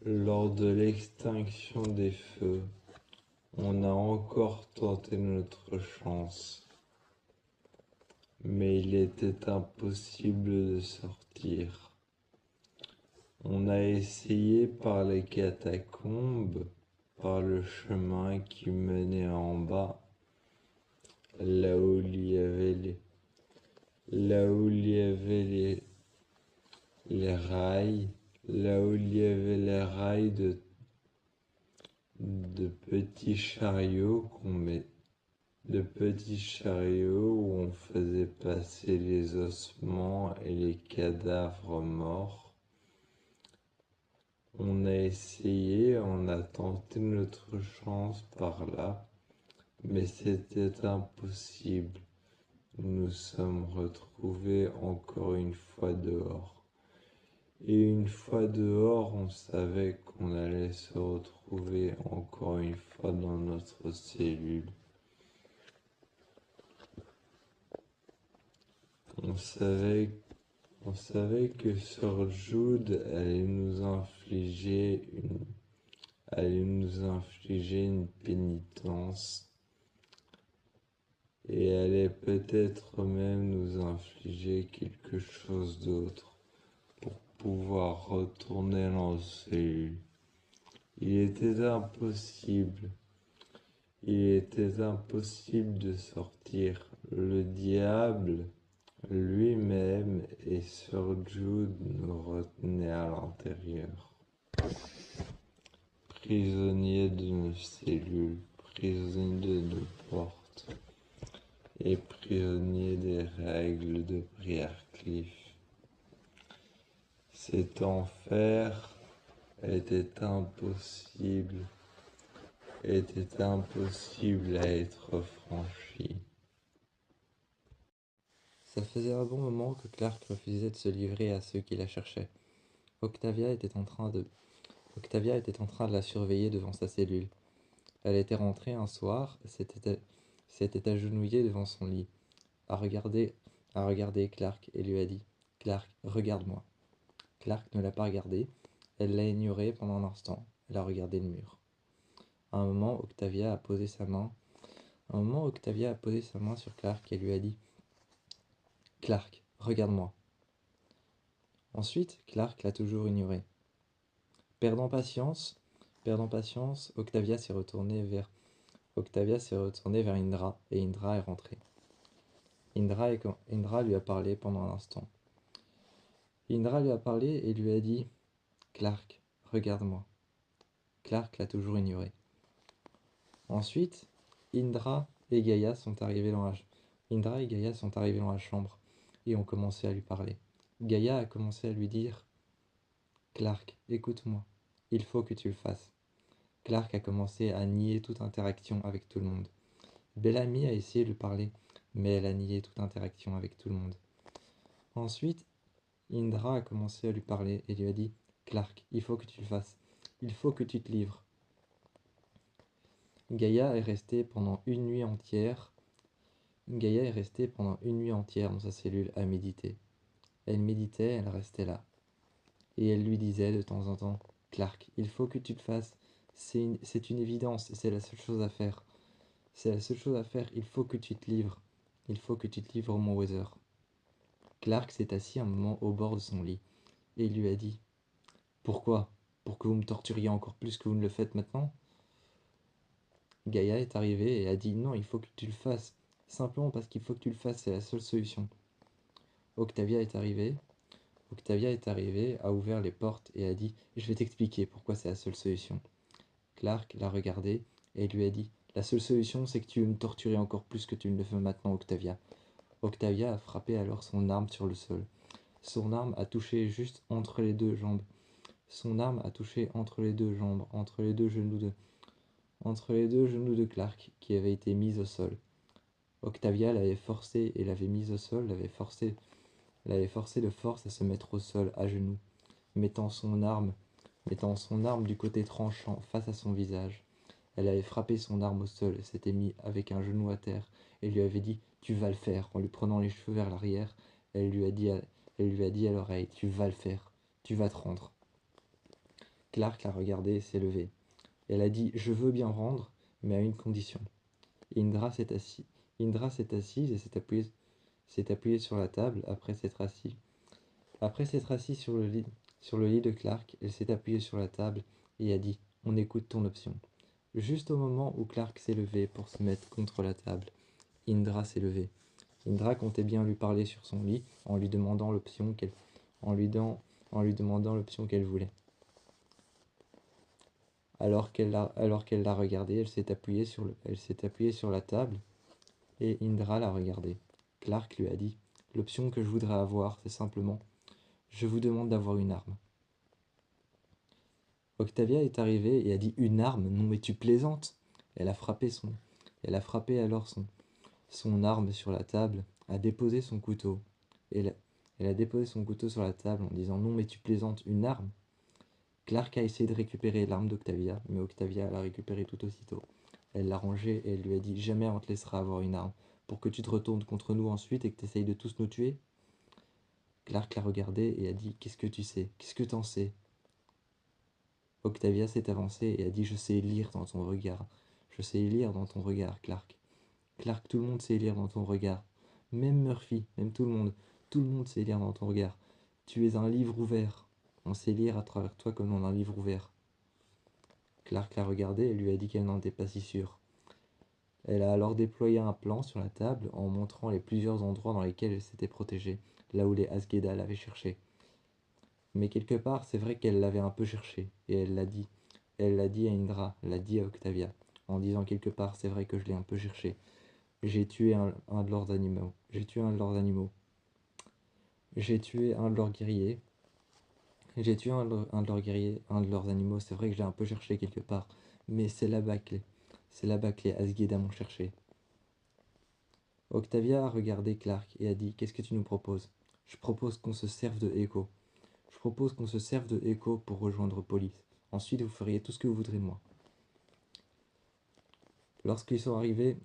lors de l'extinction des feux, on a encore tenté notre chance, mais il était impossible de sortir. On a essayé par les catacombes, par le chemin qui menait en bas, là où il y avait les rails, de petits chariots où on faisait passer les ossements et les cadavres morts. On a tenté notre chance par là, mais c'était impossible. Nous nous sommes retrouvés encore une fois dehors. Et une fois dehors, on savait qu'on allait se retrouver encore une fois dans notre cellule. On savait que Sir Jude allait nous infliger une pénitence et allait peut-être même nous infliger quelque chose d'autre pour pouvoir retourner dans nos cellules. Il était impossible de sortir. Le diable Lui-même et Sir Jude nous retenaient à l'intérieur. Prisonniers de nos cellules, prisonniers de nos portes, et prisonniers des règles de Briarcliff. Cet enfer était impossible, était impossible à être franchi. Ça faisait un bon moment que Clark refusait de se livrer à ceux qui la cherchaient. Octavia était en train de la surveiller devant sa cellule. Elle était rentrée un soir, s'était agenouillée devant son lit, a regardé Clark et lui a dit: Clark, regarde-moi. Clark ne l'a pas regardé, elle l'a ignoré pendant un instant, elle a regardé le mur. À un moment, Octavia a posé sa main sur Clark et lui a dit: Clark, regarde-moi. Ensuite, Clark l'a toujours ignoré. Perdant patience, Octavia s'est retournée vers Indra et Indra est rentrée. Indra lui a parlé pendant un instant. Indra lui a parlé et lui a dit: Clark, regarde-moi. Clark l'a toujours ignoré. Ensuite, Indra et Gaïa sont arrivés dans la chambre et ont commencé à lui parler. Gaïa a commencé à lui dire: Clark, écoute-moi, il faut que tu le fasses. Clark a commencé à nier toute interaction avec tout le monde. Bellamy a essayé de lui parler, mais elle a nié toute interaction avec tout le monde. Ensuite, Indra a commencé à lui parler et lui a dit: Clark, il faut que tu le fasses. Il faut que tu te livres. Gaïa est restée pendant une nuit entière. Dans sa cellule à méditer. Elle méditait, elle restait là. Et elle lui disait de temps en temps: Clark, il faut que tu le fasses. C'est une évidence, c'est la seule chose à faire. Il faut que tu te livres. Il faut que tu te livres, mon Weather. Clark s'est assis un moment au bord de son lit et il lui a dit: Pourquoi? Pour que vous me torturiez encore plus que vous ne le faites maintenant? Gaïa est arrivée et a dit: Non, il faut que tu le fasses. Simplement parce qu'il faut que tu le fasses, c'est la seule solution. Octavia est arrivée, a ouvert les portes et a dit: Je vais t'expliquer pourquoi c'est la seule solution. Clark l'a regardée et lui a dit: La seule solution, c'est que tu veux me torturer encore plus que tu ne le fais maintenant, Octavia. Octavia a frappé alors son arme sur le sol. Son arme a touché juste entre les deux jambes. Entre les deux genoux de Clark, qui avaient été mis au sol. Octavia l'avait forcé et l'avait mise au sol, l'avait forcé de force à se mettre au sol, à genoux, mettant son arme du côté tranchant face à son visage. Elle avait frappé son arme au sol et s'était mis avec un genou à terre et lui avait dit: Tu vas le faire, en lui prenant les cheveux vers l'arrière. Elle lui a dit à l'oreille: Tu vas le faire, tu vas te rendre. Clark l'a regardé et s'est levé. Elle a dit: Je veux bien rendre, mais à une condition. Indra s'est assise et s'est appuyée sur la table après s'être assis. Après s'être assis sur le lit de Clark, elle s'est appuyée sur la table et a dit: On écoute ton option. Juste au moment où Clark s'est levé pour se mettre contre la table, Indra s'est levée. Indra comptait bien lui parler sur son lit en lui demandant l'option qu'elle voulait. Alors qu'elle l'a regardé, elle s'est appuyée sur la table et Indra l'a regardé. Clark lui a dit: L'option que je voudrais avoir, c'est simplement: je vous demande d'avoir une arme. Octavia est arrivée et a dit: Une arme? Non mais tu plaisantes. Elle a frappé alors son arme sur la table, a déposé son couteau. Elle a déposé son couteau sur la table en disant: Non mais tu plaisantes, une arme? Clark a essayé de récupérer l'arme d'Octavia, mais Octavia l'a récupérée tout aussitôt. Elle l'a rangée et elle lui a dit: Jamais on te laissera avoir une arme, pour que tu te retournes contre nous ensuite et que tu essayes de tous nous tuer? Clark l'a regardée et a dit: Qu'est-ce que tu sais? Qu'est-ce que t'en sais? Octavia s'est avancée et a dit: Je sais lire dans ton regard. Je sais lire dans ton regard, Clark. Clark, tout le monde sait lire dans ton regard. Même Murphy, même tout le monde. Tout le monde sait lire dans ton regard. Tu es un livre ouvert. On sait lire à travers toi comme dans un livre ouvert. Clark l'a regardée et lui a dit qu'elle n'en était pas si sûre. Elle a alors déployé un plan sur la table en montrant les plusieurs endroits dans lesquels elle s'était protégée, là où les Asgeda l'avaient cherchée. Mais quelque part, c'est vrai qu'elle l'avait un peu cherché, et elle l'a dit. Elle l'a dit à Indra, l'a dit à Octavia, en disant quelque part, c'est vrai que je l'ai un peu cherché. J'ai tué un de leurs animaux. J'ai tué un de leurs animaux. J'ai tué un de leurs guerriers. J'ai tué un de leurs guerriers, un de leurs animaux. C'est vrai que j'ai un peu cherché quelque part. Mais c'est là-bas que les Asgeda m'ont cherché. Octavia a regardé Clark et a dit: Qu'est-ce que tu nous proposes? Je propose qu'on se serve de Echo. Je propose qu'on se serve de Echo pour rejoindre Police. Ensuite, vous feriez tout ce que vous voudrez de moi. Lorsqu'ils sont arrivés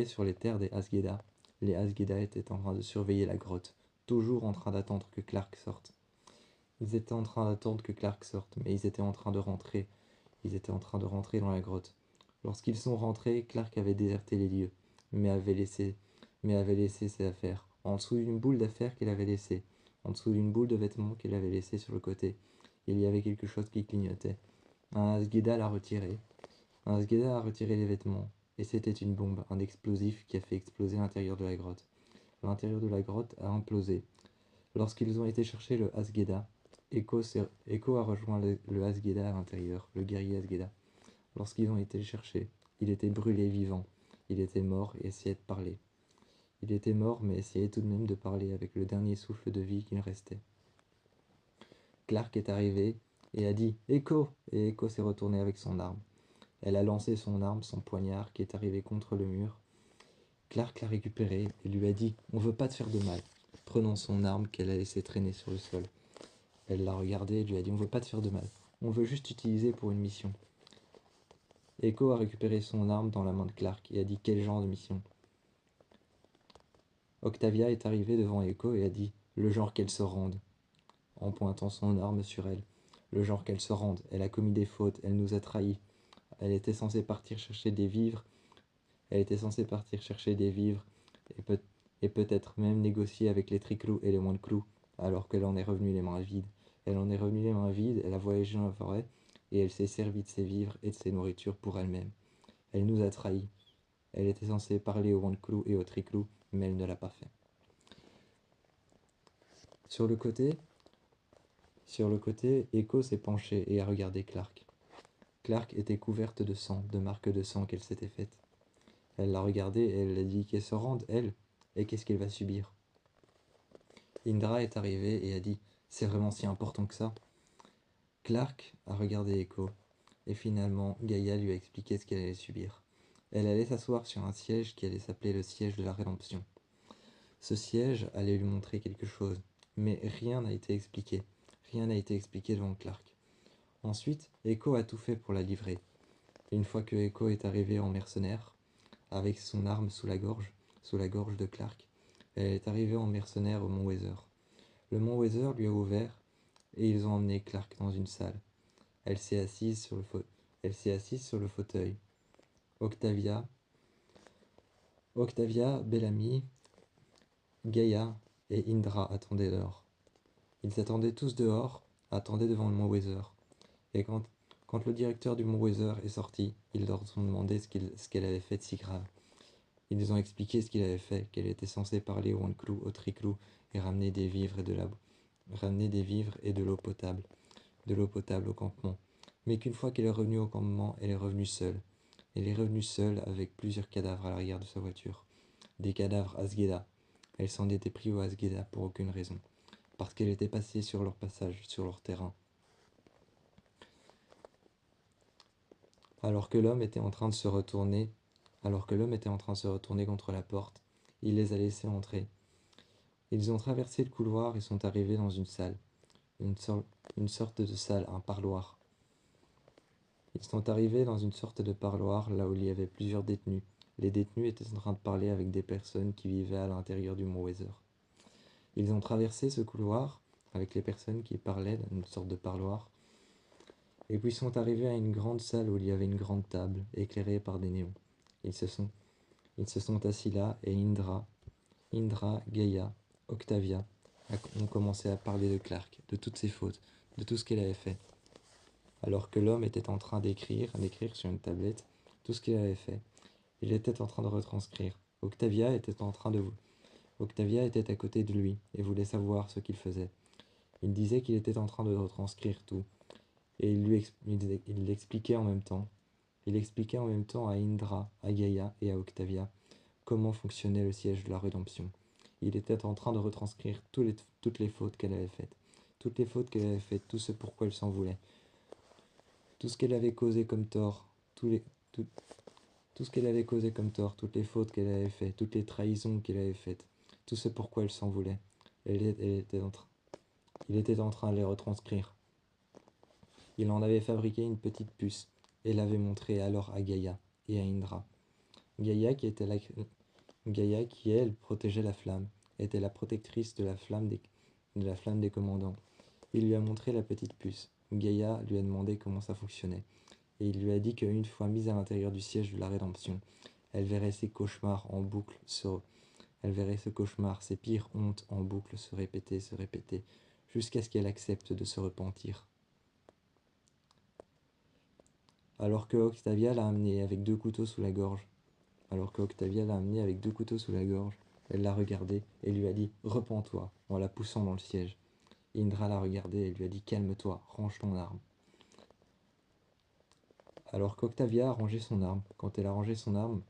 sur les terres des Asgeda, les Asgeda étaient en train de surveiller la grotte, toujours en train d'attendre que Clark sorte. Ils étaient en train d'attendre que Clark sorte, mais ils étaient en train de rentrer. Ils étaient en train de rentrer dans la grotte. Lorsqu'ils sont rentrés, Clark avait déserté les lieux, mais avait laissé ses affaires, en dessous d'une boule d'affaires qu'il avait laissée, en dessous d'une boule de vêtements qu'il avait laissée sur le côté. Il y avait quelque chose qui clignotait. Un Asgeda l'a retiré. Un Asgeda a retiré les vêtements, et c'était une bombe, un explosif qui a fait exploser l'intérieur de la grotte. L'intérieur de la grotte a implosé. Lorsqu'ils ont été chercher le Asgeda, Echo a rejoint le Asgeda à l'intérieur, le guerrier Asgeda. Lorsqu'ils ont été le chercher, il était brûlé vivant. Il était mort et essayait de parler. Il était mort mais essayait tout de même de parler avec le dernier souffle de vie qu'il restait. Clark est arrivé et a dit: Echo! Et Echo s'est retourné avec son arme. Elle a lancé son arme, son poignard, qui est arrivé contre le mur. Clark l'a récupéré et lui a dit: On veut pas te faire de mal. Prenant son arme qu'elle a laissé traîner sur le sol. Elle l'a regardé et lui a dit: On veut pas te faire de mal. On veut juste t'utiliser pour une mission. Echo a récupéré son arme dans la main de Clark et a dit: Quel genre de mission? Octavia est arrivée devant Echo et a dit: Le genre qu'elle se rende, en pointant son arme sur elle. Le genre qu'elle se rende. Elle a commis des fautes, elle nous a trahis. Elle était censée partir chercher des vivres. Elle était censée partir chercher des vivres et, peut-être même négocier avec les Triclous et les Wandclous, alors qu'elle en est revenue les mains vides. Elle en est revenue les mains vides, elle a voyagé dans la forêt et elle s'est servie de ses vivres et de ses nourritures pour elle-même. Elle nous a trahis. Elle était censée parler aux Wandclous et aux Triclous, mais elle ne l'a pas fait. Sur le côté, Echo s'est penchée et a regardé Clark. Clark était couverte de sang, de marques de sang qu'elle s'était faites. Elle l'a regardée et elle a dit qu'elle se rende, elle, et qu'est-ce qu'elle va subir. Indra est arrivée et a dit: C'est vraiment si important que ça? Clark a regardé Echo, et finalement Gaïa lui a expliqué ce qu'elle allait subir. Elle allait s'asseoir sur un siège qui allait s'appeler le siège de la rédemption. Ce siège allait lui montrer quelque chose, mais rien n'a été expliqué. Rien n'a été expliqué devant Clark. Ensuite, Echo a tout fait pour la livrer. Une fois que Echo est arrivée en mercenaire, avec son arme sous la gorge de Clark, elle est arrivée en mercenaire au mont Weather. Le mont Weather lui a ouvert et ils ont emmené Clark dans une salle. Elle s'est assise sur le fauteuil. Octavia, Bellamy, Gaïa et Indra attendaient dehors. Ils attendaient tous dehors, attendaient devant le mont Weather. Et quand le directeur du mont Weather est sorti, ils leur ont demandé ce qu'elle avait fait de si grave. Ils ont expliqué ce qu'il avait fait, qu'elle était censée parler au Wandclou, au Triclou et ramener des vivres et de l'eau potable au campement. Mais qu'une fois qu'elle est revenue au campement, elle est revenue seule. Elle est revenue seule avec plusieurs cadavres à l'arrière de sa voiture. Des cadavres Asgeda. Elle s'en était pris aux Asgeda pour aucune raison. Parce qu'elle était passée sur leur passage, sur leur terrain. Alors que l'homme était en train de se retourner contre la porte, il les a laissés entrer. Ils ont traversé le couloir et sont arrivés dans une salle. Une sorte de salle, un parloir. Ils sont arrivés dans une sorte de parloir là où il y avait plusieurs détenus. Les détenus étaient en train de parler avec des personnes qui vivaient à l'intérieur du mont Weather. Ils ont traversé ce couloir avec les personnes qui parlaient dans une sorte de parloir. Et puis ils sont arrivés à une grande salle où il y avait une grande table éclairée par des néons. Ils se sont assis là et Indra, Gaïa, Octavia ont commencé à parler de Clark, de toutes ses fautes, de tout ce qu'elle avait fait. Alors que l'homme était en train d'écrire sur une tablette tout ce qu'il avait fait. Il était en train de retranscrire. Octavia était à côté de lui et voulait savoir ce qu'il faisait. Il disait qu'il était en train de retranscrire tout, et il l'expliquait en même temps. Il expliquait en même temps à Indra, à Gaïa et à Octavia comment fonctionnait le siège de la rédemption. Il était en train de retranscrire toutes les fautes qu'elle avait faites. Toutes les fautes qu'elle avait faites, tout ce pourquoi elle s'en voulait. Tout ce qu'elle avait causé comme tort, tout, tout ce qu'elle avait causé comme tort, toutes les fautes qu'elle avait faites, toutes les trahisons qu'elle avait faites, tout ce pourquoi elle s'en voulait. Il était en train de les retranscrire. Il en avait fabriqué une petite puce et l'avait montrée alors à Gaïa et à Indra. Gaïa Gaïa qui, elle, protégeait la flamme, était la protectrice de la flamme des commandants. Il lui a montré la petite puce. Gaïa lui a demandé comment ça fonctionnait, et il lui a dit qu'une fois mise à l'intérieur du siège de la rédemption, elle verrait ses cauchemars en boucle elle verrait ce cauchemar, ses pires hontes en boucle se répéter, jusqu'à ce qu'elle accepte de se repentir. Alors que Octavia l'a amenée avec 2 couteaux sous la gorge, elle l'a regardé et lui a dit « Repens-toi » en la poussant dans le siège. Indra l'a regardé et lui a dit « Calme-toi, range ton arme ». Alors qu'Octavia a rangé son arme, quand elle a rangé son arme,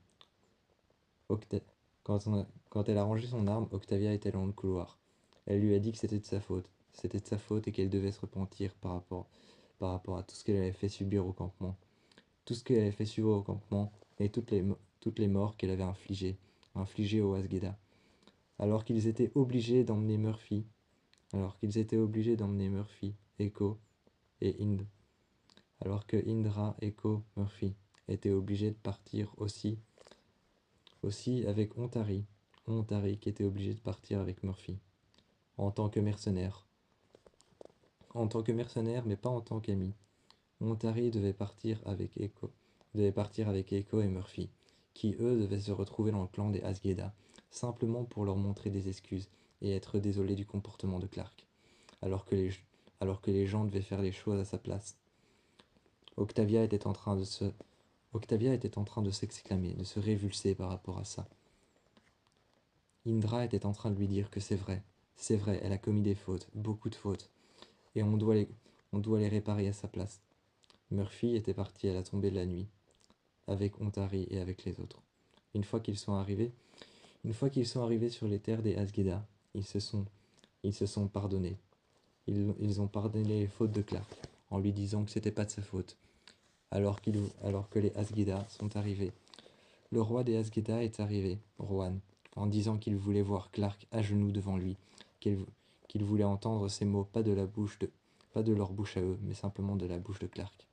Octavia était dans le couloir. Elle lui a dit que c'était de sa faute. C'était de sa faute et qu'elle devait se repentir par rapport à tout ce qu'elle avait fait subir au campement. Tout ce qu'elle avait fait subir au campement et toutes les morts qu'elle avait infligées aux Asgeda. Alors qu'ils étaient obligés d'emmener Murphy, Echo et Ind. Alors que Indra, Echo, Murphy étaient obligés de partir aussi avec Ontari qui était obligé de partir avec Murphy, en tant que mercenaire. Mais pas en tant qu'ami. Ontari devait partir avec Echo et Murphy, qui eux devaient se retrouver dans le clan des Asgeda, simplement pour leur montrer des excuses et être désolés du comportement de Clark, alors que les gens devaient faire les choses à sa place. Octavia était en train de s'exclamer, de se révulser par rapport à ça. Indra était en train de lui dire que c'est vrai, elle a commis des fautes, beaucoup de fautes, et on doit les réparer à sa place. Murphy était parti à la tombée de la nuit, avec Ontari et avec les autres. Une fois qu'ils sont arrivés sur les terres des Asgeda, ils se sont pardonnés. Ils ont pardonné les fautes de Clark, en lui disant que c'était pas de sa faute. Alors que les Asgeda sont arrivés. Le roi des Asgeda est arrivé, Rohan, en disant qu'il voulait voir Clark à genoux devant lui, qu'il voulait entendre ces mots pas de leur bouche à eux, mais simplement de la bouche de Clark.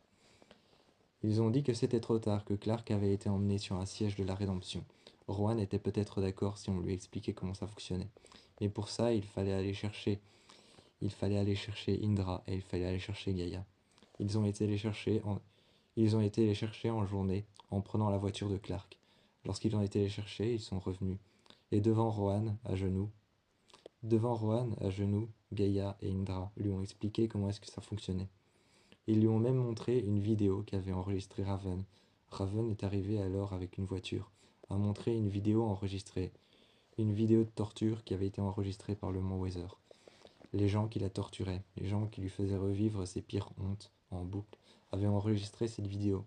Ils ont dit que c'était trop tard, que Clark avait été emmené sur un siège de la rédemption. Rohan était peut-être d'accord si on lui expliquait comment ça fonctionnait. Mais pour ça, il fallait aller chercher Indra et il fallait aller chercher Gaïa. Ils ont été les chercher en journée en prenant la voiture de Clark. Lorsqu'ils ont été les chercher, ils sont revenus. Et devant Rohan, à genoux, Gaïa et Indra lui ont expliqué comment est-ce que ça fonctionnait. Ils lui ont même montré une vidéo qu'avait enregistrée Raven. Raven est arrivé alors avec une voiture, a montré une vidéo de torture qui avait été enregistrée par le Mont Weather. Les gens qui la torturaient, les gens qui lui faisaient revivre ses pires hontes en boucle, avaient enregistré cette vidéo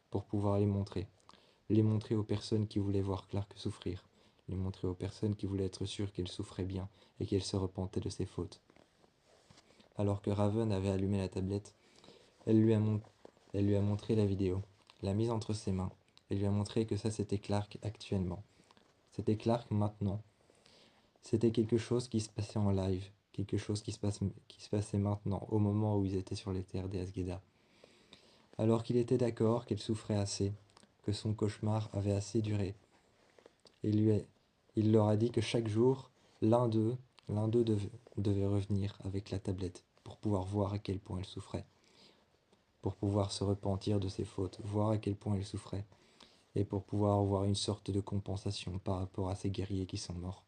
pour pouvoir les montrer aux personnes qui voulaient voir Clark souffrir, les montrer aux personnes qui voulaient être sûres qu'elle souffrait bien et qu'elle se repentait de ses fautes. Alors que Raven avait allumé la tablette, elle lui a montré la vidéo, l'a mise entre ses mains, et lui a montré que ça c'était Clark actuellement. C'était Clark maintenant. C'était quelque chose qui se passait en live, quelque chose qui se passait maintenant, au moment où ils étaient sur les terres des Asgeda. Alors qu'il était d'accord qu'elle souffrait assez, que son cauchemar avait assez duré. Il leur a dit que chaque jour, l'un d'eux devait revenir avec la tablette pour pouvoir voir à quel point elle souffrait, pour pouvoir se repentir de ses fautes, voir à quel point elle souffrait, et pour pouvoir avoir une sorte de compensation par rapport à ces guerriers qui sont morts.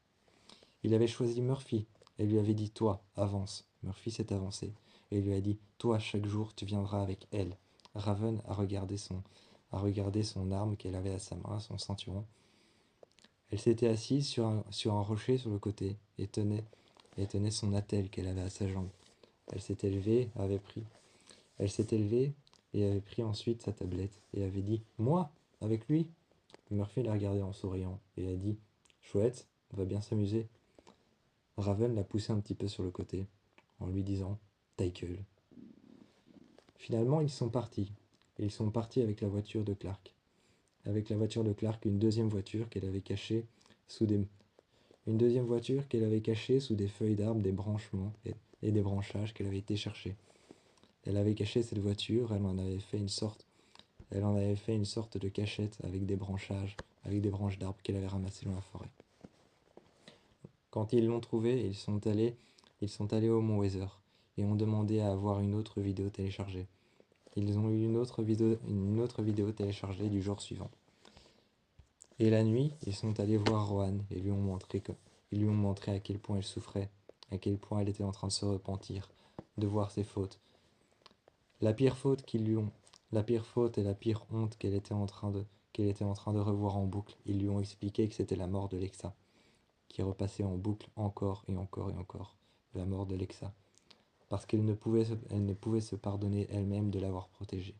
Il avait choisi Murphy et lui avait dit « Toi, avance ». Murphy s'est avancé et lui a dit « Toi, chaque jour, tu viendras avec elle ». Raven a regardé à regarder son arme qu'elle avait à sa main, son ceinturon. Elle s'était assise sur un rocher sur le côté et tenait son attelle qu'elle avait à sa jambe. Elle s'était levée, elle s'était levée et avait pris ensuite sa tablette et avait dit « Moi, avec lui !» Murphy la regardait en souriant et a dit « Chouette, on va bien s'amuser. » Raven l'a poussé un petit peu sur le côté en lui disant « Ta gueule !» Finalement, ils sont partis. Et ils sont partis avec la voiture de Clark. Avec la voiture de Clark, une deuxième voiture qu'elle avait cachée sous des feuilles d'arbres, des branchements et des branchages qu'elle avait été chercher. Elle avait caché cette voiture, elle en avait fait une sorte de cachette avec des branchages, avec des branches d'arbres qu'elle avait ramassées dans la forêt. Quand ils l'ont trouvée, ils sont allés au Mont Weather et ont demandé à avoir une autre vidéo téléchargée. Ils ont eu une autre vidéo téléchargée du jour suivant. Et la nuit, ils sont allés voir Rohan et lui ont montré à quel point elle souffrait, à quel point elle était en train de se repentir, de voir ses fautes. La pire faute et la pire honte qu'elle était en train de revoir en boucle. Ils lui ont expliqué que c'était la mort de Lexa, qui repassait en boucle encore et encore et encore. La mort de Lexa. Parce qu'elle ne pouvait se pardonner elle-même de l'avoir protégée.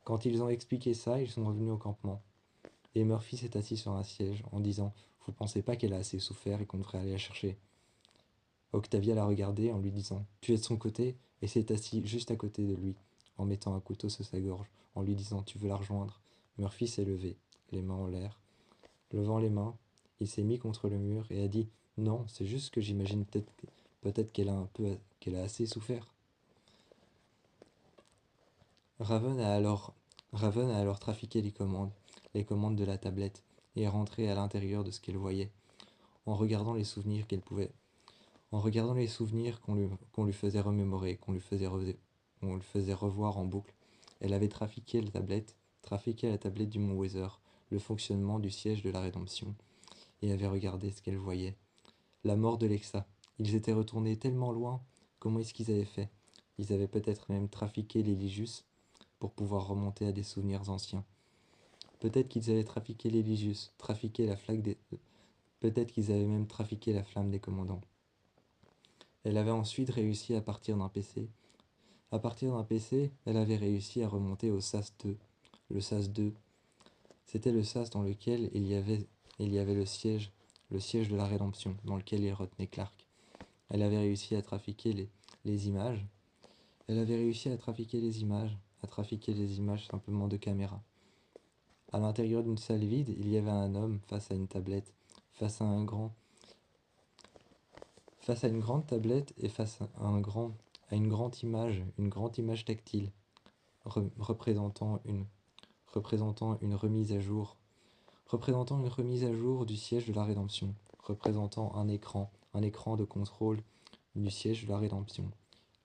Quand ils ont expliqué ça, ils sont revenus au campement. Et Murphy s'est assis sur un siège en disant « Vous pensez pas qu'elle a assez souffert et qu'on devrait aller la chercher ?» Octavia l'a regardé en lui disant « Tu es de son côté ?» et s'est assis juste à côté de lui, en mettant un couteau sur sa gorge, en lui disant « Tu veux la rejoindre ?» Murphy s'est levé, les mains en l'air. Levant les mains, il s'est mis contre le mur et a dit « Non, c'est juste que j'imagine peut-être qu'elle a assez souffert. » Raven a alors trafiqué les commandes de la tablette, et est rentré à l'intérieur de ce qu'elle voyait, en regardant les souvenirs qu'on lui faisait remémorer, qu'on lui faisait revoir en boucle. Elle avait trafiqué la tablette du Mont Weather, le fonctionnement du siège de la Rédemption, et avait regardé ce qu'elle voyait. La mort de Lexa. Ils étaient retournés tellement loin, comment est-ce qu'ils avaient fait? Ils avaient peut-être même trafiqué l'Eligius pour pouvoir remonter à des souvenirs anciens. Peut-être qu'ils avaient trafiqué l'Eligius, peut-être qu'ils avaient même trafiqué la flamme des commandants. Elle avait ensuite réussi à partir d'un PC. À partir d'un PC, elle avait réussi à remonter au SAS 2. Le SAS 2, c'était le SAS dans lequel il y avait le siège de la Rédemption, dans lequel il retenait Clark. Elle avait réussi à trafiquer les images. Elle avait réussi à trafiquer les images simplement de caméra. À l'intérieur d'une salle vide, il y avait un homme face à une tablette, face à une grande tablette et face à une grande image tactile, représentant une remise à jour du siège de la Rédemption, représentant un écran de contrôle du siège de la Rédemption,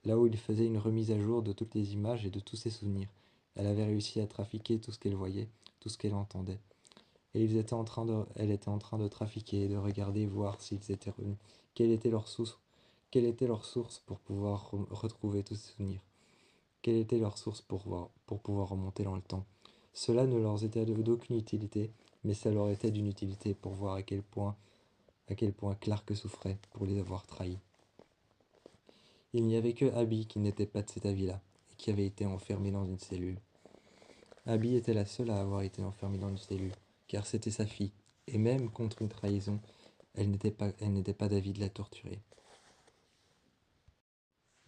là où il faisait une remise à jour de toutes les images et de tous ses souvenirs. Elle avait réussi à trafiquer tout ce qu'elle voyait, tout ce qu'elle entendait. Et elle était en train de trafiquer, de regarder, voir s'ils étaient revenus, quelle était leur source pour pouvoir retrouver tous ces souvenirs, quelle était leur source pour pouvoir remonter dans le temps. Cela ne leur était d'aucune utilité, mais ça leur était d'une utilité pour voir à quel point Clark souffrait pour les avoir trahis. Il n'y avait que Abby qui n'était pas de cet avis-là, et qui avait été enfermée dans une cellule. Abby était la seule à avoir été enfermée dans une cellule, car c'était sa fille, et même contre une trahison, elle n'était pas d'avis de la torturer.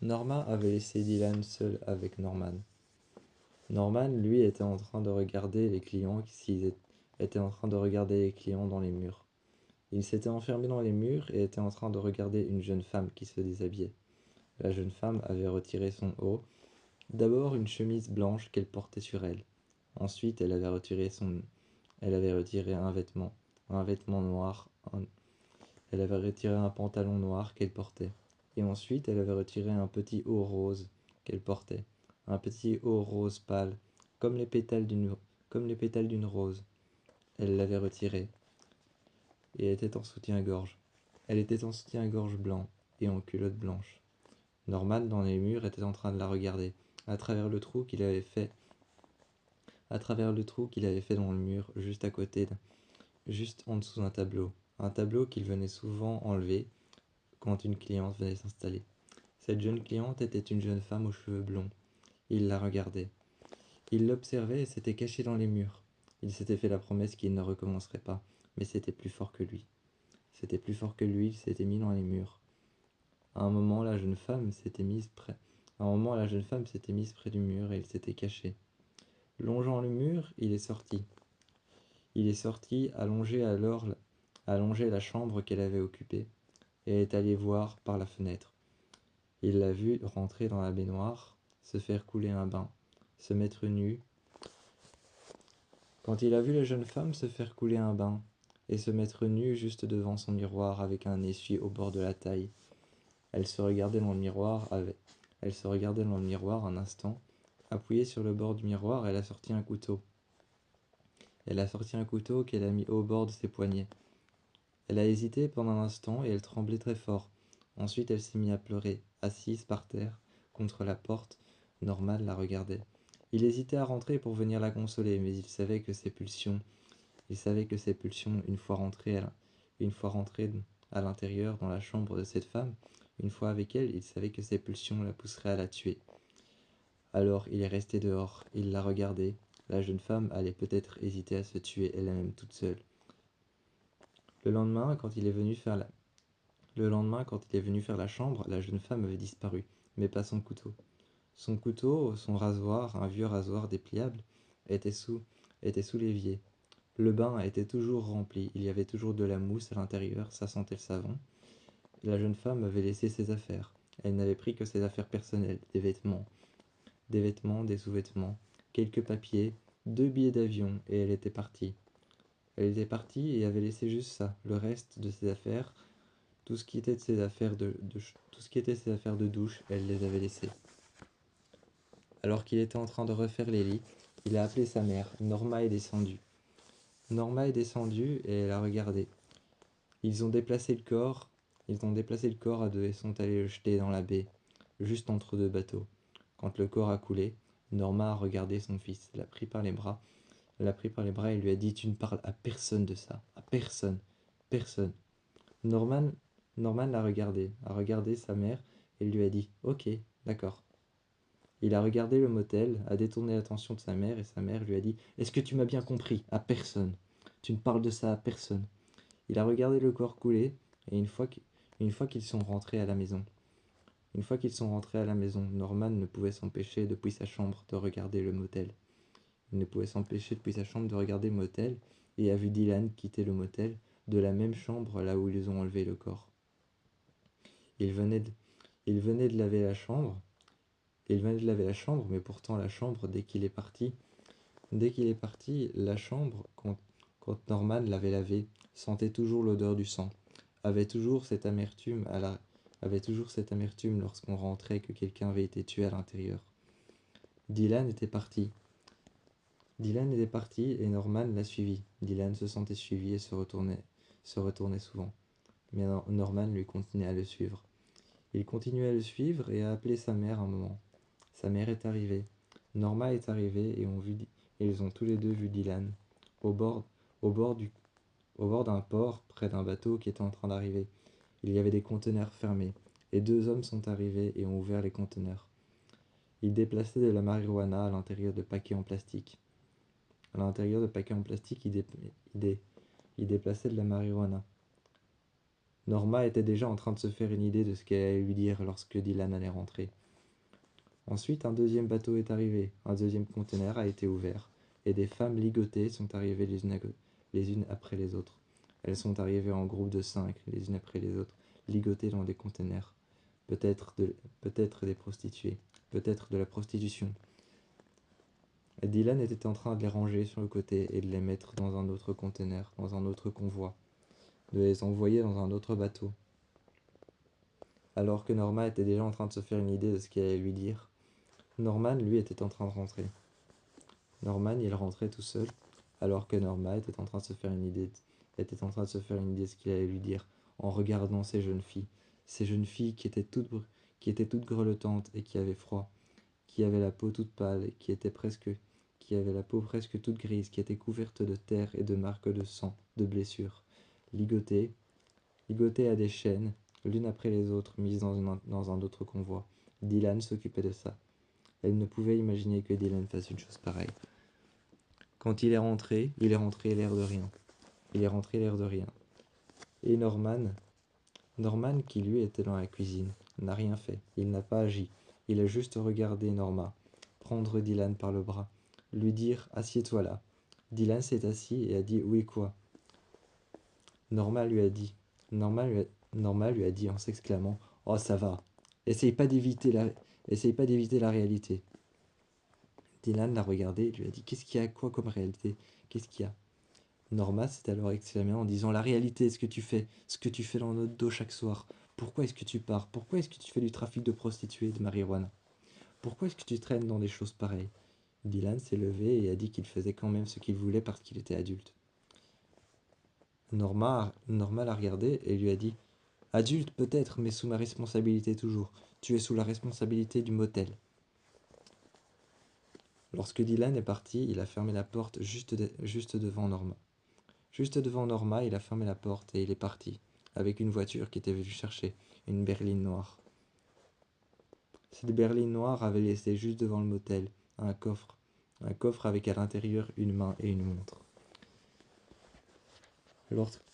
Norma avait laissé Dylan seul avec Norman. Norman, lui, était en train de regarder les clients dans les murs. Il s'était enfermé dans les murs et était en train de regarder une jeune femme qui se déshabillait. La jeune femme avait retiré son haut, d'abord une chemise blanche qu'elle portait sur elle. Ensuite, elle avait retiré un vêtement noir, elle avait retiré un pantalon noir qu'elle portait. Et ensuite, elle avait retiré un petit haut rose qu'elle portait, un petit haut rose pâle, comme les pétales d'une rose. Elle l'avait retiré et était en soutien-gorge. Elle était en soutien-gorge blanc et en culotte blanche. Norman, dans les murs, était en train de la regarder, à travers le trou qu'il avait fait à travers le trou qu'il avait fait dans le mur, juste en dessous d'un tableau. Un tableau qu'il venait souvent enlever quand une cliente venait s'installer. Cette jeune cliente était une jeune femme aux cheveux blonds. Il la regardait. Il l'observait et s'était caché dans les murs. Il s'était fait la promesse qu'il ne recommencerait pas, mais c'était plus fort que lui. C'était plus fort que lui, il s'était mis dans les murs. À un moment, la jeune femme s'était mise près. À un moment, la jeune femme s'était mise près du mur et il s'était caché. Longeant le mur, il est sorti. Il est sorti, allongé la chambre qu'elle avait occupée, et est allé voir par la fenêtre. Il l'a vue rentrer dans la baignoire, se faire couler un bain, se mettre nue. Quand il a vu la jeune femme se faire couler un bain et se mettre nue juste devant son miroir avec un essuie au bord de la taille, elle se regardait dans le miroir un instant. Appuyée sur le bord du miroir, elle a sorti un couteau. Elle a sorti un couteau qu'elle a mis au bord de ses poignets. Elle a hésité pendant un instant et elle tremblait très fort. Ensuite, elle s'est mise à pleurer, assise par terre, contre la porte. Norman la regardait. Il hésitait à rentrer pour venir la consoler, mais il savait que ses pulsions, une fois rentré à l'intérieur dans la chambre de cette femme, une fois avec elle, il savait que ses pulsions la pousseraient à la tuer. Alors il est resté dehors, il la regardait. La jeune femme allait peut-être hésiter à se tuer elle-même toute seule. Le lendemain, quand il est venu faire la chambre, la jeune femme avait disparu, mais pas son couteau. Son rasoir, un vieux rasoir dépliable, était sous l'évier. Le bain était toujours rempli, il y avait toujours de la mousse à l'intérieur, ça sentait le savon. La jeune femme avait laissé ses affaires. Elle n'avait pris que ses affaires personnelles, des vêtements, des sous-vêtements, quelques papiers, 2 billets d'avion, et elle était partie. Elle était partie et avait laissé juste ça, le reste de ses affaires, tout ce qui était ses affaires de douche, elle les avait laissées. Alors qu'il était en train de refaire les lits, il a appelé sa mère. Norma est descendue. Et elle a regardé. Ils ont déplacé le corps à deux et sont allés le jeter dans la baie, juste entre 2 bateaux. Quand le corps a coulé, Norma a regardé son fils, l'a pris par les bras et lui a dit: Tu ne parles à personne de ça, à personne, personne. Norman, Norman a regardé sa mère et lui a dit: Ok, d'accord. Il a regardé le motel, a détourné l'attention de sa mère et sa mère lui a dit: Est-ce que tu m'as bien compris? À personne. Tu ne parles de ça à personne. Il a regardé le corps couler et une fois qu'ils sont rentrés à la maison, Norman ne pouvait s'empêcher depuis sa chambre de regarder le motel. Il ne pouvait s'empêcher depuis sa chambre de regarder le motel et a vu Dylan quitter le motel de la même chambre là où ils ont enlevé le corps. Il venait de laver la chambre. Mais pourtant la chambre, dès qu'il est parti, la chambre, quand Norman l'avait lavée, sentait toujours l'odeur du sang, avait toujours cette amertume lorsqu'on rentrait que quelqu'un avait été tué à l'intérieur. Dylan était parti et Norman l'a suivi. Dylan se sentait suivi et se retournait souvent. Mais Norman lui continuait à le suivre. Il continuait à le suivre et a appelé sa mère un moment. Sa mère est arrivée. Norma est arrivée et ils ont tous les deux vu Dylan au bord, au bord d'un port près d'un bateau qui était en train d'arriver. Il y avait des conteneurs fermés et 2 hommes sont arrivés et ont ouvert les conteneurs. Ils déplaçaient de la marijuana à l'intérieur de paquets en plastique. Ils déplaçaient de la marijuana. Norma était déjà en train de se faire une idée de ce qu'elle allait lui dire lorsque Dylan allait rentrer. Ensuite, un deuxième bateau est arrivé, un deuxième conteneur a été ouvert, et des femmes ligotées sont arrivées les unes après les autres. Elles sont arrivées en groupe de 5, les unes après les autres, ligotées dans des conteneurs. Peut-être des prostituées, peut-être de la prostitution. Et Dylan était en train de les ranger sur le côté et de les mettre dans un autre conteneur, dans un autre convoi, de les envoyer dans un autre bateau. Alors que Norma était déjà en train de se faire une idée de ce qu'elle allait lui dire, Norman, lui, était en train de rentrer. Norman, il rentrait tout seul, alors que Norma était en train de se faire une idée de ce qu'il allait lui dire, en regardant ces jeunes filles qui étaient toutes grelottantes et qui avaient froid, qui avaient la peau toute pâle et qui qui avait la peau presque toute grise, qui était couverte de terre et de marques de sang, de blessures, ligotée à des chaînes, l'une après les autres, mises dans un autre convoi. Dylan s'occupait de ça. Elle ne pouvait imaginer que Dylan fasse une chose pareille. Quand il est rentré l'air de rien. Il est rentré l'air de rien. Et Norman, qui lui était dans la cuisine, n'a rien fait. Il n'a pas agi. Il a juste regardé Norma prendre Dylan par le bras, lui dire « Assieds-toi là ». Dylan s'est assis et a dit « Oui, quoi ?» Norma lui a dit en s'exclamant « Oh, ça va. Essaye pas d'éviter la réalité. » Dylan l'a regardé et lui a dit « Qu'est-ce qu'il y a? Quoi comme réalité? Qu'est-ce qu'il y a ?» Norma s'est alors exclamée en disant « La réalité, ce que tu fais dans notre dos chaque soir. Pourquoi est-ce que tu pars? Pourquoi est-ce que tu fais du trafic de prostituées et de marijuana? Pourquoi est-ce que tu traînes dans des choses pareilles ?» Dylan s'est levé et a dit qu'il faisait quand même ce qu'il voulait parce qu'il était adulte. Norma l'a regardé et lui a dit « Adulte peut-être, mais sous ma responsabilité toujours. Tu es sous la responsabilité du motel. » Lorsque Dylan est parti, il a fermé la porte juste devant Norma. Juste devant Norma, il a fermé la porte et il est parti, avec une voiture qui était venue chercher, une berline noire. Cette berline noire avait laissé juste devant le motel un coffre avec à l'intérieur une main et une montre.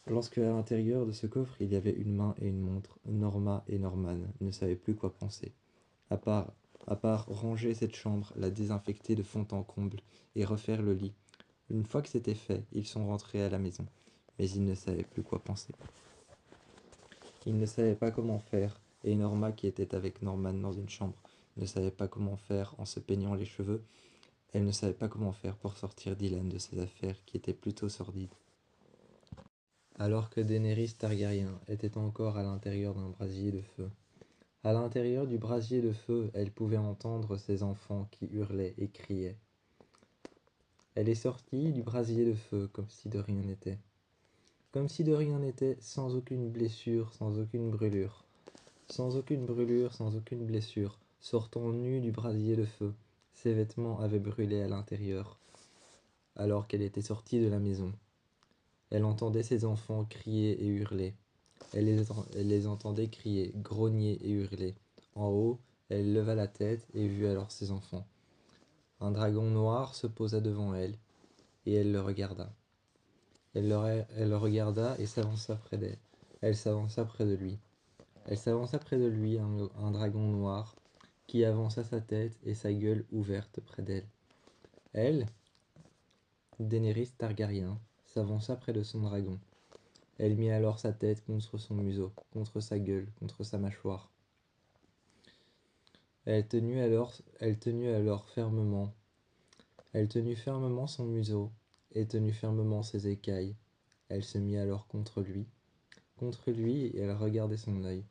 Lorsque à l'intérieur de ce coffre il y avait une main et une montre, Norma et Norman ne savaient plus quoi penser, à part ranger cette chambre, la désinfecter de fond en comble et refaire le lit. Une fois que c'était fait, ils sont rentrés à la maison, mais ils ne savaient plus quoi penser. Ils ne savaient pas comment faire, et Norma, qui était avec Norman dans une chambre, ne savait pas comment faire en se peignant les cheveux. Elle ne savait pas comment faire pour sortir Dylan de ses affaires qui étaient plutôt sordides. Alors que Daenerys Targaryen était encore à l'intérieur d'un brasier de feu. À l'intérieur du brasier de feu, elle pouvait entendre ses enfants qui hurlaient et criaient. Elle est sortie du brasier de feu comme si de rien n'était. Comme si de rien n'était, sans aucune blessure, sans aucune brûlure. Sans aucune brûlure, sans aucune blessure, sortant nue du brasier de feu. Ses vêtements avaient brûlé à l'intérieur, alors qu'elle était sortie de la maison. Elle entendait ses enfants crier et hurler. Elle les entendait crier, grogner et hurler. En haut, elle leva la tête et vit alors ses enfants. Un dragon noir se posa devant elle, et elle le regarda. Elle le regarda et s'avança près d'elle. Elle s'avança près de lui. Elle s'avança près de lui, un dragon noir, qui avança sa tête et sa gueule ouverte près d'elle. Elle, Daenerys Targaryen, s'avança près de son dragon. Elle mit alors sa tête contre son museau, contre sa gueule, contre sa mâchoire. Elle tenut fermement son museau et tenut fermement ses écailles. Elle se mit alors contre lui, et elle regardait son œil.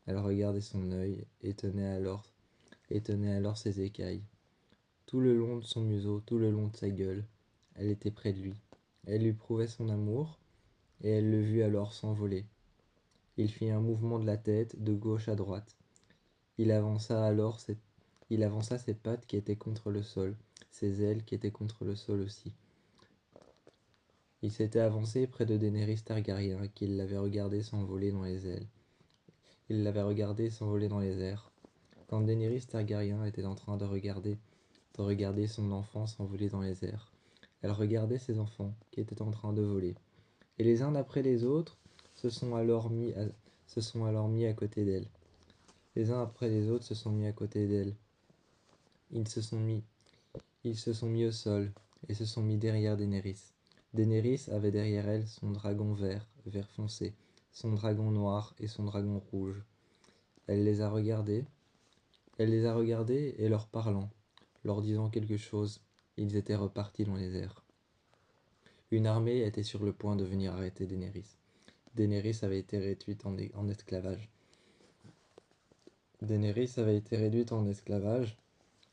Elle regardait son œil et tenait alors ses écailles. Tout le long de son museau, tout le long de sa gueule, elle était près de lui. Elle lui prouvait son amour, et elle le vit alors s'envoler. Il fit un mouvement de la tête de gauche à droite. Il avança ses pattes qui étaient contre le sol, ses ailes qui étaient contre le sol aussi. Il s'était avancé près de Daenerys Targaryen, qui l'avait regardé s'envoler dans les ailes. Il l'avait regardé s'envoler dans les airs. Quand Daenerys Targaryen était en train de regarder son enfant s'envoler dans les airs, elle regardait ses enfants qui étaient en train de voler. Et les uns après les autres se sont alors mis à côté d'elle. Les uns après les autres se sont mis à côté d'elle. Ils se sont mis au sol et se sont mis derrière Daenerys. Daenerys avait derrière elle son dragon vert foncé, son dragon noir et son dragon rouge. Elle les a regardés et leur parlant, leur disant quelque chose, ils étaient repartis dans les airs. Une armée était sur le point de venir arrêter Daenerys. Daenerys avait été réduite en esclavage.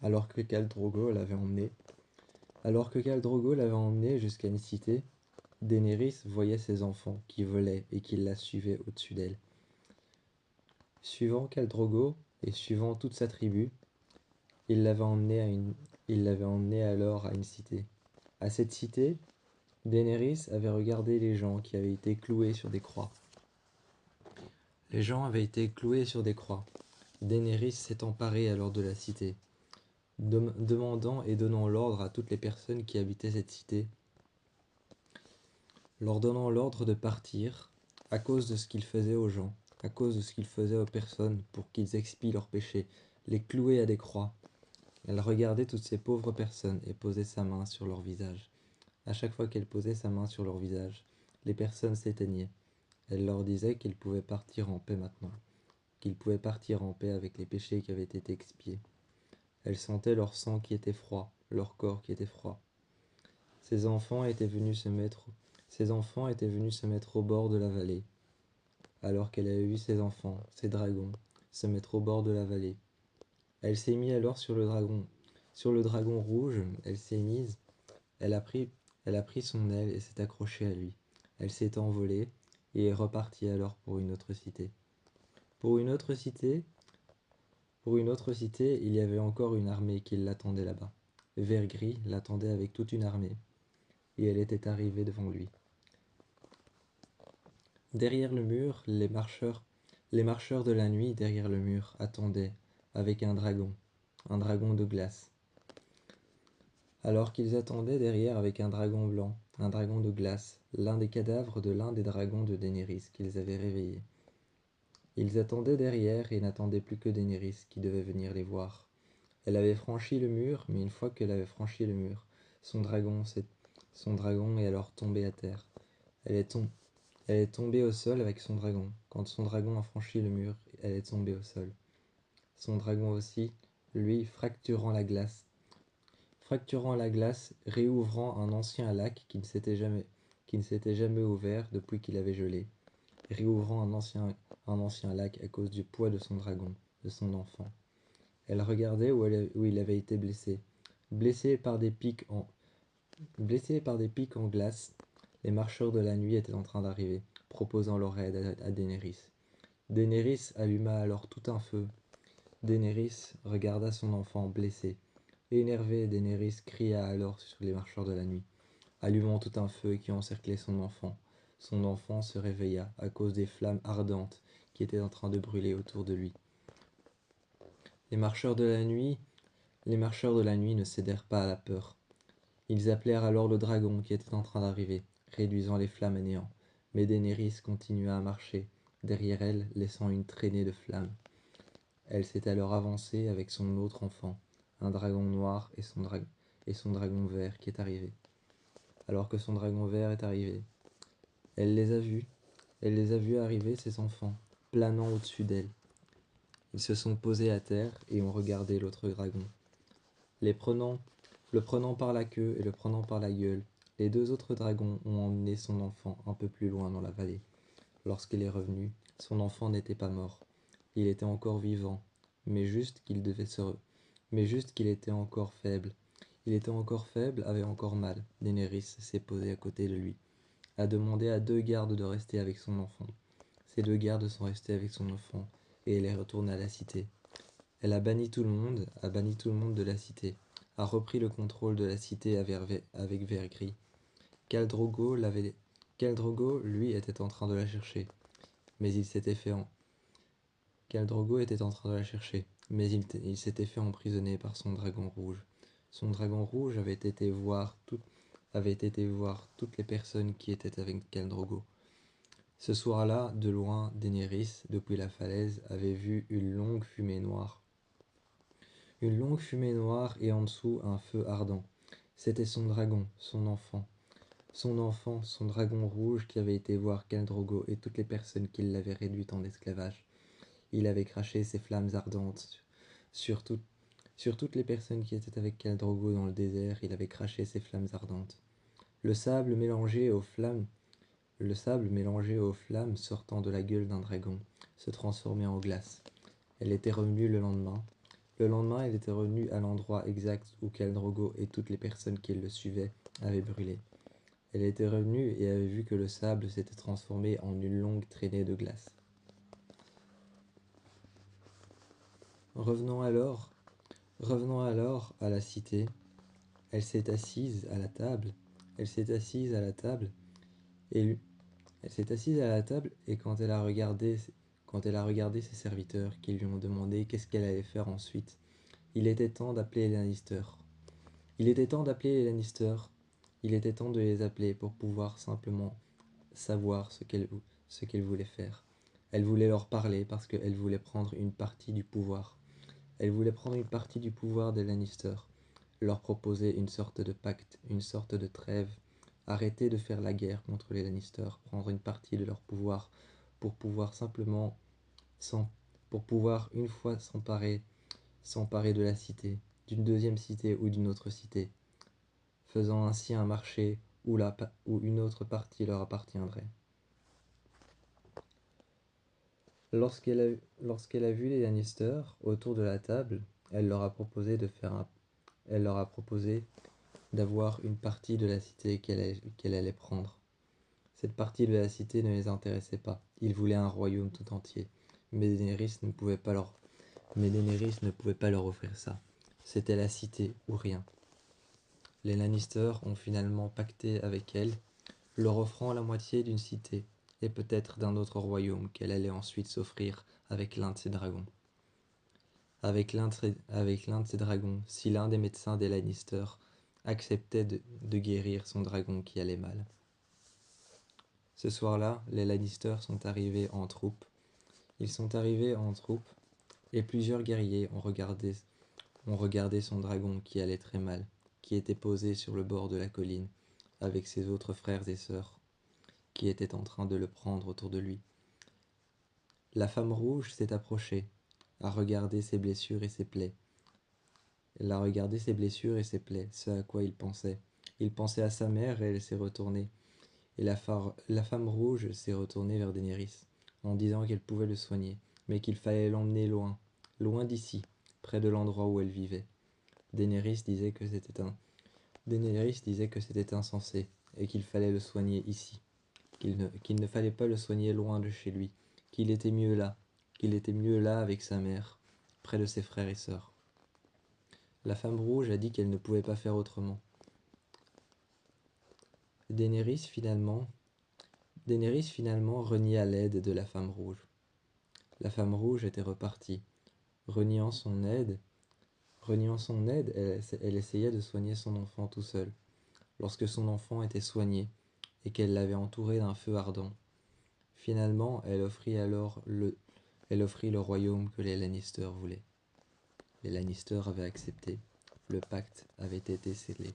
Alors que Khal Drogo l'avait emmenée jusqu'à une cité. Daenerys voyait ses enfants qui volaient et qui la suivaient au-dessus d'elle. Suivant Khal Drogo et suivant toute sa tribu, il l'avait emmenée Il l'avait emmené alors à une cité. À cette cité, Daenerys avait regardé les gens qui avaient été cloués sur des croix. Les gens avaient été cloués sur des croix. Daenerys s'est emparée alors de la cité, demandant et donnant l'ordre à toutes les personnes qui habitaient cette cité, leur donnant l'ordre de partir à cause de ce qu'ils faisaient aux gens, à cause de ce qu'ils faisaient aux personnes pour qu'ils expient leurs péchés, les clouer à des croix. Elle regardait toutes ces pauvres personnes et posait sa main sur leur visage. À chaque fois qu'elle posait sa main sur leur visage, les personnes s'éteignaient. Elle leur disait qu'ils pouvaient partir en paix maintenant, qu'ils pouvaient partir en paix avec les péchés qui avaient été expiés. Elle sentait leur sang qui était froid, leur corps qui était froid. Ses enfants étaient venus se mettre au bord de la vallée, alors qu'elle avait vu ses enfants, ses dragons, se mettre au bord de la vallée. Elle s'est mise alors sur le dragon rouge, elle a pris, elle a pris son aile et s'est accrochée à lui. Elle s'est envolée et est repartie alors pour une autre cité. Pour une autre cité, il y avait encore une armée qui l'attendait là-bas. Vergris l'attendait avec toute une armée, et elle était arrivée devant lui. Derrière le mur, les marcheurs de la nuit derrière le mur attendaient avec un dragon de glace. Alors qu'ils attendaient derrière avec un dragon blanc, un dragon de glace, l'un des cadavres de l'un des dragons de Daenerys qu'ils avaient réveillé. Ils attendaient derrière et n'attendaient plus que Daenerys qui devait venir les voir. Elle avait franchi le mur, mais une fois qu'elle avait franchi le mur, son dragon est alors tombé à terre. Elle est tombée au sol avec son dragon. Quand son dragon a franchi le mur, elle est tombée au sol. Son dragon aussi, lui, fracturant la glace, réouvrant un ancien lac qui ne s'était jamais ouvert depuis qu'il avait gelé, réouvrant un ancien lac à cause du poids de son dragon, de son enfant. Elle regardait où il avait été blessé. Blessé par des pics en glace, les marcheurs de la nuit étaient en train d'arriver, proposant leur aide à Daenerys. Daenerys alluma alors tout un feu. Daenerys regarda son enfant blessé. Énervée, Daenerys cria alors sur les marcheurs de la nuit, allumant tout un feu qui encerclait son enfant. Son enfant se réveilla à cause des flammes ardentes qui étaient en train de brûler autour de lui. Les marcheurs de la nuit ne cédèrent pas à la peur. Ils appelèrent alors le dragon qui était en train d'arriver, réduisant les flammes à néant. Mais Daenerys continua à marcher, derrière elle, laissant une traînée de flammes. Elle s'est alors avancée avec son autre enfant, un dragon noir et son dragon vert qui est arrivé. Alors que son dragon vert est arrivé, elle les a vus arriver, ses enfants, planant au-dessus d'elle. Ils se sont posés à terre et ont regardé l'autre dragon. Le prenant par la queue et le prenant par la gueule, les deux autres dragons ont emmené son enfant un peu plus loin dans la vallée. Lorsqu'il est revenu, son enfant n'était pas mort. Il était encore vivant, mais juste qu'il était encore faible. Il était encore faible, avait encore mal. Daenerys s'est posée à côté de lui, a demandé à 2 gardes de rester avec son enfant. Ces 2 gardes sont restés avec son enfant, et elle est retournée à la cité. Elle a banni tout le monde de la cité, a repris le contrôle de la cité avec Vergris. Khal Drogo, lui, était en train de la chercher, mais il s'était fait Khal Drogo était en train de la chercher, mais il s'était fait emprisonner par son dragon rouge. Son dragon rouge avait été voir toutes les personnes qui étaient avec Khal Drogo. Ce soir-là, de loin, Daenerys, depuis la falaise, avait vu une longue fumée noire et en dessous un feu ardent. C'était son dragon, son enfant, son dragon rouge qui avait été voir Khal Drogo et toutes les personnes qui l'avaient réduit en esclavage. Il avait craché ses flammes ardentes sur toutes les personnes qui étaient avec Khal Drogo dans le désert. Il avait craché ses flammes ardentes. Le sable mélangé aux flammes sortant de la gueule d'un dragon se transformait en glace. Elle était revenue le lendemain. Le lendemain, elle était revenue à l'endroit exact où Khal Drogo et toutes les personnes qui le suivaient avaient brûlé. Elle était revenue et avait vu que le sable s'était transformé en une longue traînée de glace. Revenons alors Revenant alors à la cité, elle s'est assise à la table. Elle s'est assise à la table et lui- Elle s'est assise à la table et quand elle a regardé ses serviteurs qui lui ont demandé qu'est-ce qu'elle allait faire ensuite, il était temps d'appeler les Lannister. Il était temps d'appeler les Lannister. Il était temps de les appeler pour pouvoir simplement savoir ce qu'elle voulait faire. Elle voulait leur parler parce qu'elle voulait prendre une partie du pouvoir. Elle voulait prendre une partie du pouvoir des Lannister, leur proposer une sorte de pacte, une sorte de trêve, arrêter de faire la guerre contre les Lannister, prendre une partie de leur pouvoir pour pouvoir simplement pour pouvoir une fois s'emparer de la cité, d'une deuxième cité ou d'une autre cité, faisant ainsi un marché où une autre partie leur appartiendrait. Lorsqu'elle a vu les Lannister autour de la table, elle leur a proposé elle leur a proposé d'avoir une partie de la cité qu'elle allait prendre. Cette partie de la cité ne les intéressait pas. Ils voulaient un royaume tout entier. Mais Daenerys ne pouvait pas leur offrir ça. C'était la cité ou rien. Les Lannister ont finalement pacté avec elle, leur offrant la moitié d'une cité et peut-être d'un autre royaume qu'elle allait ensuite s'offrir avec l'un de ses dragons. Avec l'un de ses dragons, si l'un des médecins des Lannister acceptait de guérir son dragon qui allait mal. Ce soir-là, les Lannister sont arrivés en troupe. Ils sont arrivés en troupe et plusieurs guerriers ont regardé son dragon qui allait très mal, qui était posé sur le bord de la colline avec ses autres frères et sœurs qui étaient en train de le prendre autour de lui. La femme rouge s'est approchée, a regardé ses blessures et ses plaies. Elle a regardé ses blessures et ses plaies, ce à quoi il pensait. Il pensait à sa mère et elle s'est retournée. Et la femme rouge s'est retournée vers Daenerys, en disant qu'elle pouvait le soigner, mais qu'il fallait l'emmener loin, loin d'ici, près de l'endroit où elle vivait. Daenerys disait que c'était insensé, et qu'il fallait le soigner ici, qu'il ne fallait pas le soigner loin de chez lui, qu'il était mieux là avec sa mère, près de ses frères et sœurs. La femme rouge a dit qu'elle ne pouvait pas faire autrement. Daenerys finalement renia l'aide de la femme rouge. La femme rouge était repartie. Reniant son aide, elle essayait de soigner son enfant tout seul. Lorsque son enfant était soigné et qu'elle l'avait entouré d'un feu ardent, finalement, elle offrit le royaume que les Lannister voulaient. Les Lannister avaient accepté. Le pacte avait été scellé.